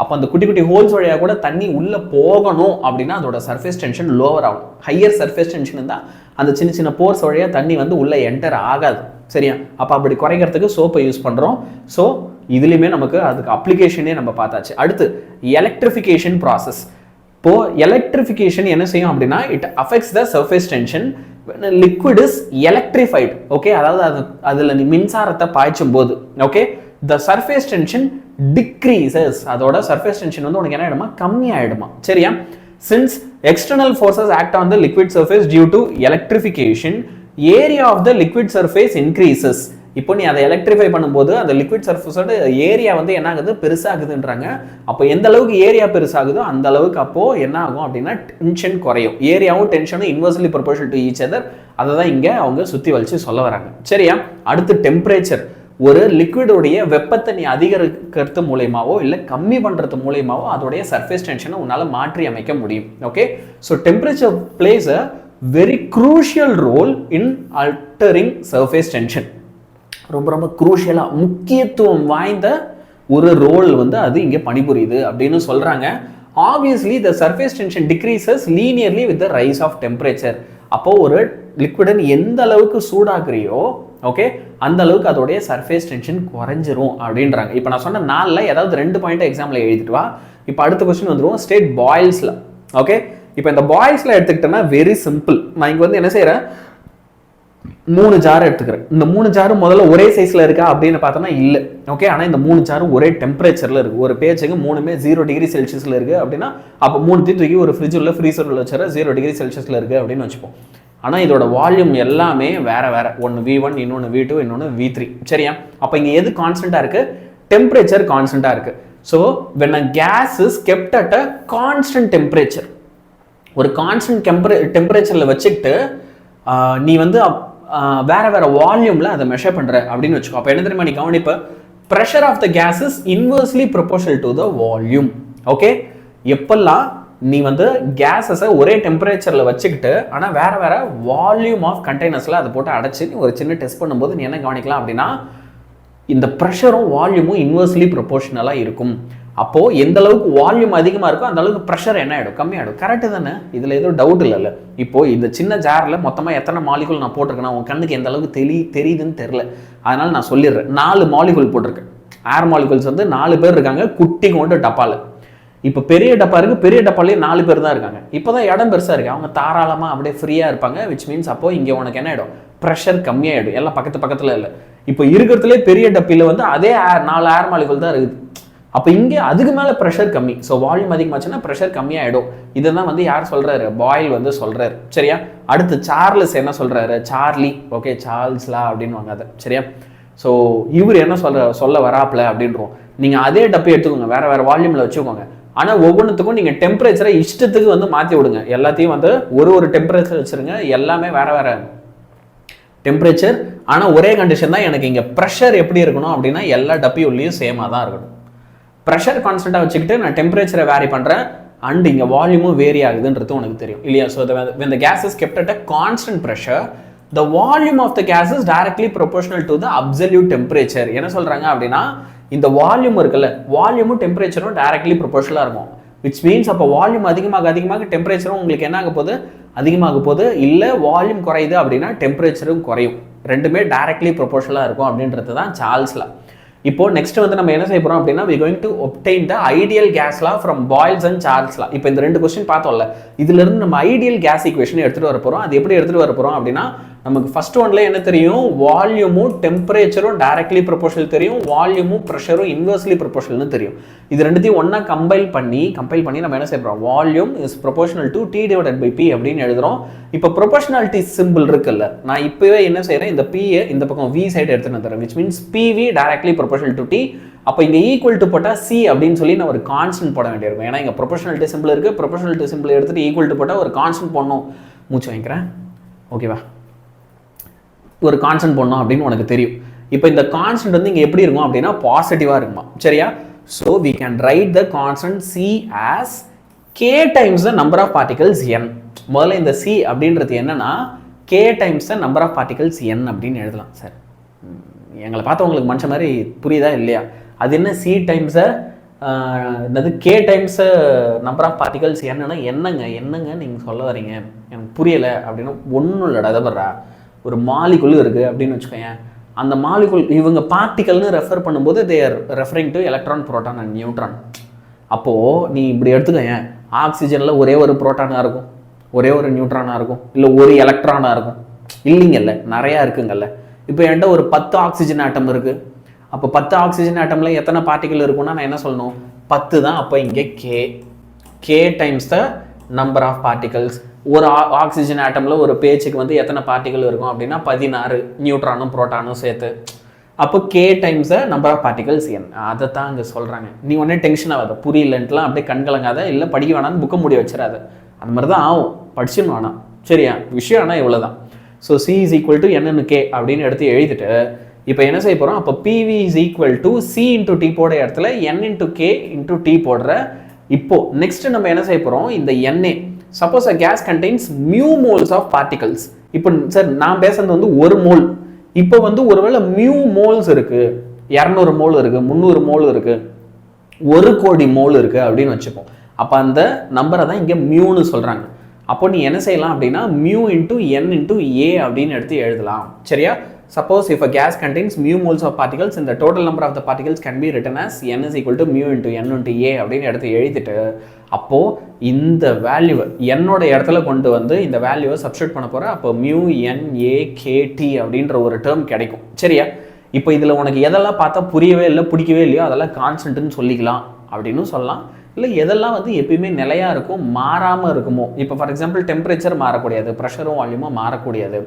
அப்போ அந்த குட்டி ஹோல்ஸ் வழியாக கூட தண்ணி உள்ளே போகணும் அப்படின்னா அதோட சர்ஃபேஸ் டென்ஷன் லோவர் ஆகும். ஹையர் சர்ஃபேஸ் டென்ஷன் இருந்தால் அந்த சின்ன போர்ஸ் வழியாக தண்ணி வந்து உள்ளே என்டர் ஆகாது. சரியா? அப்போ அப்படி குறைக்கிறதுக்கு சோப்பை யூஸ் பண்ணுறோம். ஸோ இதுலேயுமே நமக்கு அதுக்கு அப்ளிகேஷனே நம்ம பார்த்தாச்சு. அடுத்து எலக்ட்ரிஃபிகேஷன் ப்ராசஸ். இப்போது எலக்ட்ரிஃபிகேஷன் என்ன செய்யும் அப்படின்னா it affects the surface tension liquid is electrified. Okay, அதாவது அதில் நீ மின்சாரத்தை பாய்ச்சும் போது okay the surface tension decreases. அதோட சர்ஃபேஸ் டென்ஷன் வந்து உனக்கு என்ன ஆகிடுமா, கம்மியாயிடுமா. சரியா? Since external forces act on the liquid surface due to electrification, area of the liquid surface increases. இப்போ நீ அதை எலக்ட்ரிஃபை பண்ணும்போது அந்த லிக்விட் சர்ஃபேஸோட ஏரியா வந்து என்ன ஆகுது, பெருசாகுதுன்றாங்க. அப்போ எந்த அளவுக்கு ஏரியா பெருசாகுதோ அந்த அளவுக்கு அப்போ என்ன ஆகும் அப்படின்னா டென்ஷன் குறையும். ஏரியாவும் டென்ஷனும் inversely proportional to each other. அதை தான் இங்கே அவங்க சுற்றி வலிச்சு சொல்ல வராங்க. சரியா? அடுத்து டெம்பரேச்சர். ஒரு லிக்விடோடைய வெப்பத்தை நீ அதிகரிக்கிறது மூலயமாவோ இல்லை கம்மி பண்ணுறது மூலயமாவோ அதோடைய சர்ஃபேஸ் டென்ஷனை உன்னால் மாற்றி அமைக்க முடியும். Okay, so temperature plays a very crucial role in altering surface tension. ரொம்ப குரூஷியலாக முக்கியத்துவம் வாய்ந்த ஒரு ரோல் வந்து அது இங்கே பணிபுரியுது அப்படின்னு சொல்கிறாங்க. Obviously the surface tension decreases linearly with the rise of temperature. அப்போ ஒரு லிக்விடை எந்த அளவுக்கு சூடாக்குறியோ ஓகே அந்த அளவுக்கு அதோடைய சர்ஃபேஸ் டென்ஷன் குறைஞ்சிரும் அப்படின்றாங்க. இப்போ நான் சொன்ன 4ல் ஏதாவது 2 பாயிண்ட் எக்ஸாம்பிள் எழுதிட்டு வா. இப்போ அடுத்த கொஸ்டின் வந்துடும் ஸ்டேட் பாயில்ஸ்ல. ஓகே இப்போ இந்த பாயில்ஸ்ல எடுத்துக்கிட்டேன்னா வெரி சிம்பிள். நான் இங்க வந்து என்ன செய்யறேன், 3 ஜார் எடுத்துக்கிறேன். இந்த 3 ஜாரும் முதல்ல ஒரே சைஸ்ல இருக்கா அப்படின்னு பார்த்தோம்னா இல்லை. ஓகே ஆனால் இந்த 3 ஜாரும் ஒரே டெம்பரேச்சர்ல இருக்கு. ஒரு பேச்சுக்கு 3மே 0 டிகிரி செல்சியஸ்ல இருக்கு அப்படின்னா அப்போ 3 தூக்கி ஒரு ஃப்ரிட்ஜ் உள்ள ஃப்ரீசர் உள்ள வச்சுற 0 டிகிரி செல்சியஸ்ல இருக்கு அப்படின்னு வச்சுப்போம். ஆனால் இதோட வால்யூம் எல்லாமே வேற வேற. ஒன்று V1, இன்னொன்று V2, இன்னொன்று V3. சரியா? அப்போ இங்கே எது கான்ஸ்டன்டா இருக்கு? டெம்பரேச்சர் கான்ஸ்டன்டா இருக்கு. So when a gas is kept at a constant temperature, ஒரு கான்ஸ்டன்ட் டெம்பரேச்சர்ல வச்சுக்கிட்டு நீ வந்து வேற வேற வால்யூம்ல அதை மெஷர் பண்ற அப்படின்னு வச்சுக்கோ. அப்போ என்ன தெரியுமா நீ கவனிப்ப, pressure of the gas is inversely proportional to the volume. Okay எப்பெல்லாம் நீ வந்து கேஸஸை ஒரே டெம்பரேச்சர்ல வச்சுக்கிட்டு ஆனால் வேற வேற வால்யூம் ஆஃப் கண்டெய்னர்ஸ்ல அதை போட்டு அடைச்சு ஒரு சின்ன டெஸ்ட் பண்ணும்போது நீ என்ன கவனிக்கலாம் அப்படின்னா இந்த ப்ரெஷரும் வால்யூமும் இன்வெர்ஸ்லி ப்ரொபோர்ஷனலாக இருக்கும். அப்போ எந்த அளவுக்கு வால்யூம் அதிகமாக இருக்கோ அந்த அளவுக்கு ப்ரெஷர் என்ன ஆகிடும், கம்மியாகிடும். கரெக்டு தானே? இதில் எதுவும் டவுட் இல்லைல்ல. இப்போ இந்த சின்ன ஜாரில் மொத்தமாக எத்தனை மாலிகுல் நான் போட்டிருக்கேன்னா உன் கண்ணுக்கு எந்த அளவுக்கு தெரியுதுன்னு தெரில. அதனால நான் சொல்லிடுறேன். 4 மாலிகுல் போட்டிருக்கேன். ஏர் மாலிகுல்ஸ் வந்து 4 பேர் இருக்காங்க குட்டி கொண்டு டப்பாவில். இப்போ பெரிய டப்பா இருக்கு, பெரிய டப்பாலேயே 4 பேர் தான் இருக்காங்க. இப்போதான் இடம் பெருசாக இருக்கு, அவங்க தாராளமாக அப்படியே ஃப்ரீயாக இருப்பாங்க. விச் மீன்ஸ் அப்போ இங்கே உனக்கு என்ன ஆகிடும், ப்ரெஷர் கம்மியாகிடும். எல்லாம் பக்கத்தில் இல்லை. இப்போ இருக்கிறதுலே பெரிய டப்பியில் வந்து அதே 4 ஏர் மாலிகுல் தான் இருக்குது. அப்போ இங்கே அதுக்கு மேலே ப்ரெஷர் கம்மி. ஸோ வால்யூம் அதிகமாச்சுன்னா ப்ரெஷர் கம்மியாகிடும். இதை தான் வந்து யார் சொல்கிறாரு, பாயில் வந்து சொல்கிறாரு. சரியா? அடுத்து சார்லஸ் என்ன சொல்கிறாரு, சார்லி ஓகே சார்ல்ஸ்லா அப்படின்னு வாங்க அதை. சரியா? ஸோ இவர் என்ன சொல்ல வராப்ல அப்படின்றோம். நீங்கள் அதே டப்பை எடுத்துக்கோங்க, வேற வேற வால்யூமில் வச்சுக்கோங்க. ஆனால் ஒவ்வொன்றுத்துக்கும் நீங்கள் டெம்பரேச்சரை இஷ்டத்துக்கு வந்து மாற்றி விடுங்க. எல்லாத்தையும் வந்து ஒரு டெம்பரேச்சர் வச்சுருங்க. எல்லாமே வேற வேற டெம்பரேச்சர். ஆனால் ஒரே கண்டிஷன் தான், எனக்கு இங்கே ப்ரெஷர் எப்படி இருக்கணும் அப்படின்னா எல்லா டப்பியுள்ளேயும் சேமாக தான் இருக்கணும். ப்ரெஷர் கான்ஸ்டன்ட்டாக வச்சுக்கிட்டு நான் டெம்பரேச்சரை வேரி பண்ணுறேன் அண்ட் இங்கே வால்யூமும் வேரி ஆகுதுன்றது உனக்கு தெரியும் இல்லையா? So when the gas is kept at a constant pressure, the volume of the gas is directly proportional to the absolute temperature. என்ன சொல்கிறாங்க அப்படின்னா இந்த வால்யூம் இருக்குல்ல, வால்யூமும் டெம்பரேச்சரும் டைரக்ட்லி ப்ரொபோர்ஷனலாக இருக்கும். விச் மீன்ஸ் அப்போ வால்யூம் அதிகமாக டெம்பரேச்சரும் உங்களுக்கு என்ன ஆக போகுது, அதிகமாக போகுது. இல்லை வால்யூம் குறையுது அப்படின்னா டெம்பரேச்சரும் குறையும். ரெண்டுமே டைரக்ட்லி ப்ரொபோர்ஷனலாக இருக்கும் அப்படின்றது தான் சார்ல்ஸ்லா. இப்போ நெக்ஸ்ட் வந்து நம்ம என்ன செய்ய போறோம் அப்படின்னா we going to obtain the ideal gas law from Boyle's and Charles law. இப்போ இந்த 2 क्वेश्चन பார்த்தோம்ல, இதுல இருந்து நம்ம ஐடியல் கேஸ் ஈக்குவேஷன் எடுத்துட்டு வர போறோம். அது எப்படி எடுத்துட்டு வர போறோம் அப்படின்னா நமக்கு ஃபர்ஸ்ட் ஒன்ல என்ன தெரியும், வால்யூமும் டெம்பரேச்சரும் டைரக்ட்லி ப்ரொபோர்ஷனல் தெரியும், வால்யூமும் ப்ரெஷரும் இன்வெர்ஸ்லி ப்ரொபோர்ஷனல்னு தெரியும். இது ரெண்டுத்தையும் ஒண்ணா கம்பைல் பண்ணி நம்ம என்ன செய்யறோம், volume is proportional to T divided by P அப்படின்னு எழுதுறோம். இப்போ ப்ரொபோர்ஷனாலிட்டி சிம்பிள் இருக்குல்ல, நான் இப்பவே என்ன செய்யறேன், இந்த P இந்த பக்கம் V சைடு எடுத்துட்டு வந்துறேன். which means PV directly proportional to T. அப்போ இங்க ஈக்குவல் டு போட்டா C அப்படின்னு சொல்லி நான் ஒரு கான்ஸ்டன்ட் போட வேண்டியிருக்கும். ஏன்னா இங்க ப்ரொபோர்ஷனாலிட்டி சிம்பிள் இருக்கு, ப்ரொபோர்ஷனாலிட்டி சிம்பிள் எடுத்துட்டு ஈக்குவல் டு போட்டா ஒரு கான்ஸ்டன்ட் போடணும். மூச்சு வாங்கிக்கிறேன், ஓகேவா? ஒரு கான்ஸ்டன்ட் போடணும் அப்படின்னு உனக்கு தெரியும். இப்போ இந்த கான்ஸ்டன்ட் வந்து இங்க எப்படி இருக்கும் அப்படின்னா பாசிட்டிவா இருக்குமா, சரியா? So we can write the constant C as K times the number of particles N. முதல்ல இந்த C அப்படின்றது என்னன்னா K times the number of particles N அப்படின்னு எழுதலாம். சார் எங்களை பார்த்தா உங்களுக்கு மனுஷன் மாதிரி புரியுதா இல்லையா? அது என்ன C டைம்ஸ் என்னது K times number of particles என்னங்க நீங்கள் சொல்ல வரீங்க, எனக்கு புரியலை அப்படின்னா ஒன்றும் இல்லைடா. அதை வர்றா ஒரு மாலிகுல் இருக்குது அப்படின்னு வச்சுக்கோங்க. அந்த மாலிகுல் இவங்க பார்ட்டிகல்னு ரெஃபர் பண்ணும்போது they are referring to electron, proton and neutron. அப்போது நீ இப்படி எடுத்துக்கோங்க, ஆக்சிஜனில் ஒரே ஒரு புரோட்டானாக இருக்கும், ஒரே ஒரு நியூட்ரானாக இருக்கும், இல்லை ஒரு எலக்ட்ரானாக இருக்கும். இல்லைங்கல்ல, நிறையா இருக்குங்கல்ல. இப்போ என்கிட்ட ஒரு 10 ஆக்சிஜன் ஆட்டம் இருக்குது. அப்போ 10 ஆக்சிஜன் ஆட்டமில் எத்தனை பார்ட்டிகல் இருக்குன்னா நான் என்ன சொல்லணும், 10 தான். அப்போ இங்கே K times the number of particles. ஒரு ஆக்சிஜன் ஆட்டமில் ஒரு பேச்சுக்கு வந்து எத்தனை பார்ட்டிகல் இருக்கும் அப்படின்னா 16, நியூட்ரானும் புரோட்டானும் சேர்த்து. அப்போ K times the number of particles N. அதை தான் இங்கே சொல்கிறாங்க. நீ ஒன்றே டென்ஷன் ஆகாத, புரியலன்ட்டுலாம் அப்படியே கண்கலங்காத, இல்லை படிக்க வேணான்னு புக்கை மூடி வச்சிடாத. அந்த மாதிரி தான் ஆகும், படிச்சுன்னு வேணாம், சரியா? விஷயம் ஆனால் இவ்வளோ தான். So C is equal to N K அப்படின்னு எடுத்து எழுதிட்டு இப்போ என்ன செய்ய போகிறோம், அப்போ PV is equal to C into T போட இடத்துல N into K into T போடுற. இப்போ நெக்ஸ்ட் நம்ம என்ன செய்ய போகிறோம், இந்த NA suppose a gas contains mu moles of particles. இப்போ சார் நான் பேசுறது வந்து ஒரு மோல். இப்போ வந்து ஒருவேளை mu moles இருக்கு, 200 மோல் இருக்கு, 300 மோல் இருக்கு, 1 கோடி மோல் இருக்கு அப்படின்னு வச்சுப்போம். அப்போ அந்த நம்பரை தான் இங்கே மியூன்னு சொல்கிறாங்க. அப்போ நீ என்ன செய்யலாம் அப்படின்னா மியூ இன்ட்டு என் இன்ட்டு ஏ அப்படின்னு எடுத்து எழுதலாம். சரியா? Suppose if a gas contains mu moles of particles and the total number of the particles can be written as n is equal to mu into n into a அப்படின்னு எடுத்து எழுதிட்டு அப்போ இந்த value என்னோட இடத்துல கொண்டு வந்து இந்த வேல்யூவை சப்ஸ்டிட்யூட் பண்ண போற. அப்போ mu n a k t அப்படின்ற ஒரு டேர்ம் கிடைக்கும். சரியா? இப்போ இதில் உனக்கு எதெல்லாம் பார்த்தா புரியவே இல்லை பிடிக்கவே இல்லையோ அதெல்லாம் கான்ஸ்டன்ட்னு சொல்லிக்கலாம் அப்படின்னு சொல்லலாம். இல்லை எதெல்லாம் வந்து எப்பயுமே நிலையாக இருக்கும் மாறாமல் இருக்குமோ, இப்போ ஃபார் எக்ஸாம்பிள் டெம்பரேச்சர் மாறக்கூடியது, ப்ரெஷரும் வால்யூமோ மாறக்கூடியது,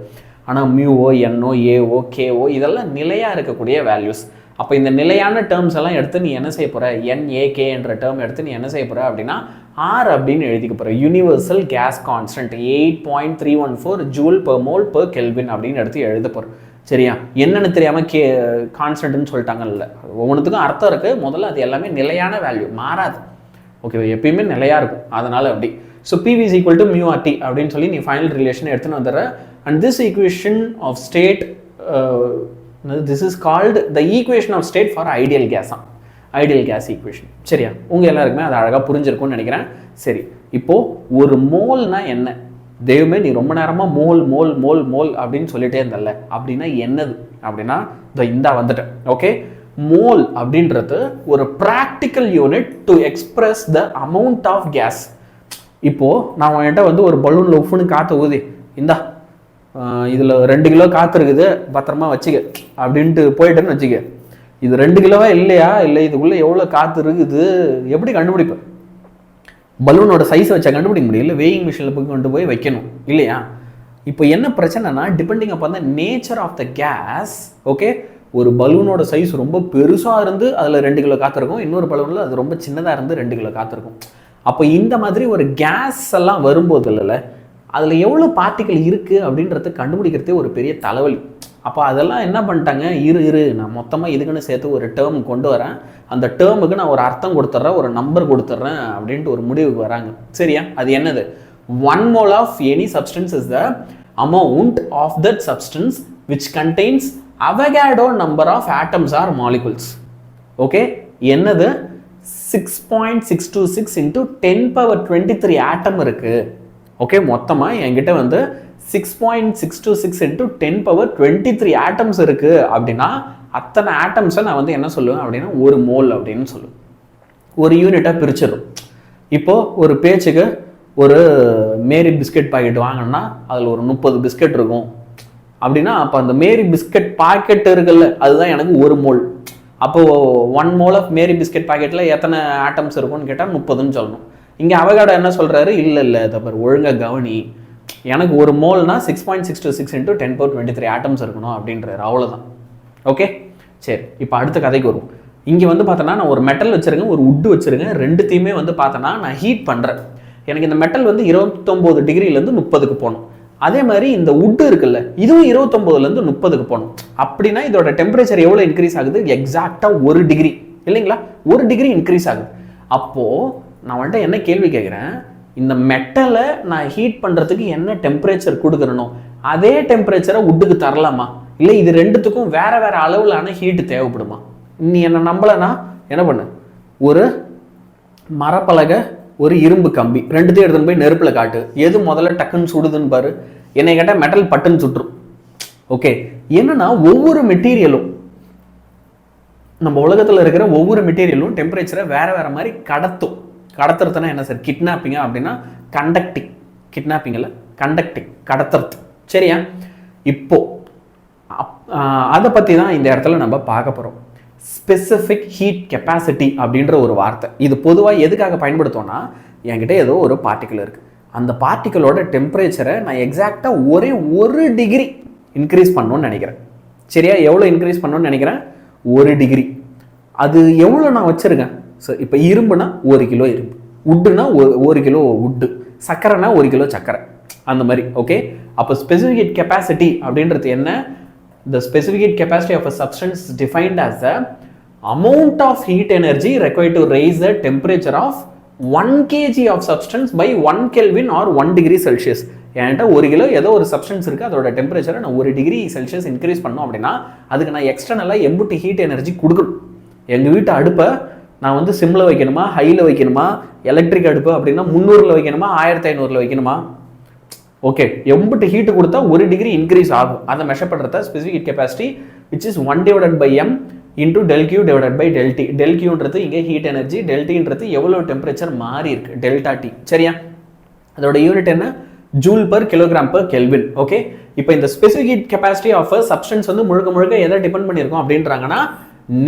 ஆனால் மியூஓ என்ஓ ஏஓ கேஓ இதெல்லாம் நிலையாக இருக்கக்கூடிய வேல்யூஸ். அப்போ இந்த நிலையான டேர்ம்ஸ் எல்லாம் எடுத்து நீ என்ன செய்ய போகிற, என்ஏகே என்ற டேர்ம் எடுத்து நீ என்ன செய்ய போகிற அப்படின்னா ஆர் அப்படின்னு எழுதிக்க போகிற. Universal case constant 8.314 joule per mole per kelvin அப்படின்னு எடுத்து எழுத போகிறோம். சரியா? என்னென்னு தெரியாமல் கான்ஸ்டன்ட்னு சொல்லிட்டாங்கல்ல, ஒவ்வொன்றுத்துக்கும் அர்த்தம் இருக்குது. முதல்ல அது எல்லாமே நிலையான வேல்யூ, மாறாது. ஓகே, எப்பயுமே நிலையாக இருக்கும். அதனால் அப்படி. So PV is equal to mu RT அப்படின்னு சொல்லி நீ ஃபைனல் ரிலேஷன் எடுத்துன்னு வந்துடுற. And this equation of state this is called the equation of state for ideal gas. Ideal gas equation. சரியா? உங்கள் எல்லாருக்குமே அது அழகாக புரிஞ்சிருக்கும்னு நினைக்கிறேன். சரி, இப்போது ஒரு மோல்னா என்ன? தெய்வமே நீ ரொம்ப நேரமாக மோல் மோல் மோல் மோல் அப்படின்னு சொல்லிட்டே இருந்தல்ல, அப்படின்னா என்னது அப்படின்னா இந்தா வந்துட்டேன். ஓகே, மோல் அப்படின்றது ஒரு practical unit to express the amount of gas. இப்போது நான் என்கிட்ட வந்து ஒரு பலூன் லவ்னு காற்று ஊதி இந்தா இதில் 2 கிலோ காற்று இருக்குது பத்திரமா வச்சுக்க அப்படின்ட்டு போயிட்டேன்னு வச்சுக்க. இது 2 கிலோவா இல்லையா, இல்லை இதுக்குள்ளே எவ்வளோ காற்று இருக்குது எப்படி கண்டுபிடிப்பேன்? பலூனோட சைஸை வச்சா கண்டுபிடிக்க முடியும், இல்லை வெயிங் மிஷினில் போய் கொண்டு போய் வைக்கணும் இல்லையா? இப்போ என்ன பிரச்சனைனா டிபெண்டிங் அப்போ அந்த nature of the gas. Okay, ஒரு பலூனோட சைஸ் ரொம்ப பெருசாக இருந்து அதில் 2 கிலோ காற்று இருக்கும், இன்னொரு பலூனில் அது ரொம்ப சின்னதாக இருந்து 2 கிலோ காற்று இருக்கும். அப்போ இந்த மாதிரி ஒரு கேஸ் எல்லாம் வரும்போது இல்லைல்ல, அதில் எவ்வளோ பார்ட்டிக்கல் இருக்குது அப்படின்றத கண்டுபிடிக்கிறதே ஒரு பெரிய தலைவலி. அப்போ அதெல்லாம் என்ன பண்ணிட்டாங்க, இரு நான் மொத்தமாக இதுக்குன்னு சேர்த்து ஒரு டேர்ம் கொண்டு வரேன், அந்த டேர்முக்கு நான் ஒரு அர்த்தம் கொடுத்துட்றேன், ஒரு நம்பர் கொடுத்துட்றேன் அப்படின்ட்டு ஒரு முடிவுக்கு வராங்க. சரியா? அது என்னது? 1 mole of any substance is the amount of that substance which contains Avogadro number of atoms or molecules. Okay, என்னது? 6.626 into 10^23 ஆட்டம் இருக்கு. ஓகே, மொத்தமாக என்கிட்ட வந்து 6.626 into 10^23 ஆட்டம்ஸ் இருக்கு அப்படின்னா அத்தனை ஆட்டம்ஸை நான் வந்து என்ன சொல்லுவேன் அப்படின்னா ஒரு மோல் அப்படின்னு சொல்லுவேன். ஒரு யூனிட்டாக பிரிச்சிடும். இப்போது ஒரு பேச்சுக்கு ஒரு மேரி பிஸ்கட் பாக்கெட் வாங்கினா அதில் ஒரு 30 பிஸ்கட் இருக்கும் அப்படின்னா அப்போ அந்த மேரி பிஸ்கட் பாக்கெட் இருக்குல்ல அதுதான் எனக்கு ஒரு மோல். அப்போது 1 mole ஆஃப் மேரி பிஸ்கட் பாக்கெட்டில் எத்தனை ஆட்டம்ஸ் இருக்கும்னு கேட்டால் 30ன்னு சொல்லணும். இங்கே அவகாடோ என்ன சொல்கிறாரு, இல்லை தப்பர் ஒழுங்காக கவனி, எனக்கு ஒரு மோல்னா 6.626 into 10^23 ஆட்டம்ஸ் இருக்கணும் அப்படின்றாரு. அவ்வளோதான். ஓகே, சரி, இப்போ அடுத்த கதைக்கு வருவோம். இங்கே வந்து பார்த்தோன்னா நான் ஒரு மெட்டல் வச்சுருங்க, ஒரு உட்டு வச்சுருங்க, ரெண்டுத்தையுமே வந்து பார்த்தோன்னா நான் ஹீட் பண்ணுறேன். எனக்கு இந்த மெட்டல் வந்து 29 டிகிரிலேருந்து 30க்கு போகணும். அதே மாதிரி இந்த உட்டு இருக்குல்ல இதுவும் 29லேருந்து 30க்கு போகணும். அப்படின்னா இதோட டெம்பரேச்சர் எவ்வளோ இன்க்ரீஸ் ஆகுது? எக்ஸாக்டாக 1 டிகிரி இல்லைங்களா? 1 டிகிரி இன்க்ரீஸ் ஆகுது. அப்போது நான் வந்துட்டு என்ன கேள்வி கேட்குறேன், இந்த மெட்டலை நான் ஹீட் பண்ணுறதுக்கு என்ன டெம்பரேச்சர் கொடுக்குறனோ அதே டெம்பரேச்சரை உட்டுக்கு தரலாமா, இல்லை இது ரெண்டுத்துக்கும் வேற வேற அளவிலான ஹீட்டு தேவைப்படுமா? நீ என்ன நம்பலைன்னா என்ன பண்ணு, ஒரு மரப்பலகை ஒரு இரும்பு கம்பி ரெண்டுத்தையும் எடுத்துன்னு போய் நெருப்பில் காட்டு, எது முதல்ல டக்குன்னு சுடுதுன்னு பாரு. என்னை கேட்டால் மெட்டல் பட்டுன்னு சுட்டுரும். ஓகே, என்னன்னா ஒவ்வொரு மெட்டீரியலும் நம்ம உலகத்தில் இருக்கிற ஒவ்வொரு மெட்டீரியலும் டெம்பரேச்சரை வேற வேற மாதிரி கடத்தும். கடத்துறதுனா என்ன சார்? கிட்னாப்பிங்கா அப்படின்னா கண்டக்டிங். கிட்னாப்பிங் இல்லை, கண்டக்டிங், கடத்துறது. சரியா? இப்போ அதை பற்றி தான் இந்த இடத்துல நம்ம பார்க்க போகிறோம். ஸ்பெசிஃபிக் ஹீட் கெப்பாசிட்டி அப்படின்ற ஒரு வார்த்தை. இது பொதுவாக எதுக்காக பயன்படுத்தோம்னா, என்கிட்ட ஏதோ ஒரு பார்ட்டிக்கல் இருக்குது, அந்த பார்ட்டிக்கலோட டெம்பரேச்சரை நான் எக்ஸாக்டாக ஒரே 1 டிகிரி இன்க்ரீஸ் பண்ணணும்னு நினைக்கிறேன். சரியா? எவ்வளோ இன்க்ரீஸ் பண்ணணும்னு நினைக்கிறேன்? 1 டிகிரி. அது எவ்வளோ நான் வச்சுருக்கேன்? ஸோ இப்போ இரும்புனா 1 கிலோ இரும்பு, உட்டுனா 1 கிலோ உட்டு, சர்க்கரைனா 1 கிலோ சர்க்கரை, அந்த மாதிரி. ஓகே, அப்போ ஸ்பெசிஃபிக் ஹீட் கெப்பாசிட்டி அப்படின்றது என்ன? The specific heat capacity of a substance is defined as the amount of heat energy required to raise the temperature of 1 kg of substance by 1 Kelvin or 1 degree Celsius. என்கிட்ட 1 kilo ஏதோ ஒரு substance இருக்குது, அதோட டெம்பரேச்சரை நான் 1 degree Celsius increase பண்ணோம் அப்படின்னா அதுக்கு நான் எக்ஸ்டர்னலாக எம்புட்டு ஹீட் எனர்ஜி கொடுக்கணும். எங்கள் வீட்டு அடுப்பை நான் வந்து சிம்மில் வைக்கணுமா, ஹையில் வைக்கணுமா, எலக்ட்ரிக் அடுப்பு அப்படின்னா 300ல் வைக்கணுமா, 1500ல் வைக்கணுமா? ஓகே, எம்பிட்டு ஹீட்டு கொடுத்தா 1 டிகிரி இன்க்ரீஸ் ஆகும். அதை மெஷர் பண்ணுறத specific heat capacity which is 1/m into ΔQ divided by ΔT. ΔQன்றது இங்கே ஹீட் எனர்ஜி, ΔTன்றது எவ்வளோ டெம்பரேச்சர் மாறி இருக்கு, ΔT. சரியா? அதோட யூனிட் என்ன? Joule per kilogram per kelvin. Okay, இப்போ இந்த specific heat capacity of substance வந்து முழுக்க எதை டிபெண்ட் பண்ணியிருக்கோம் அப்படின்றாங்கன்னா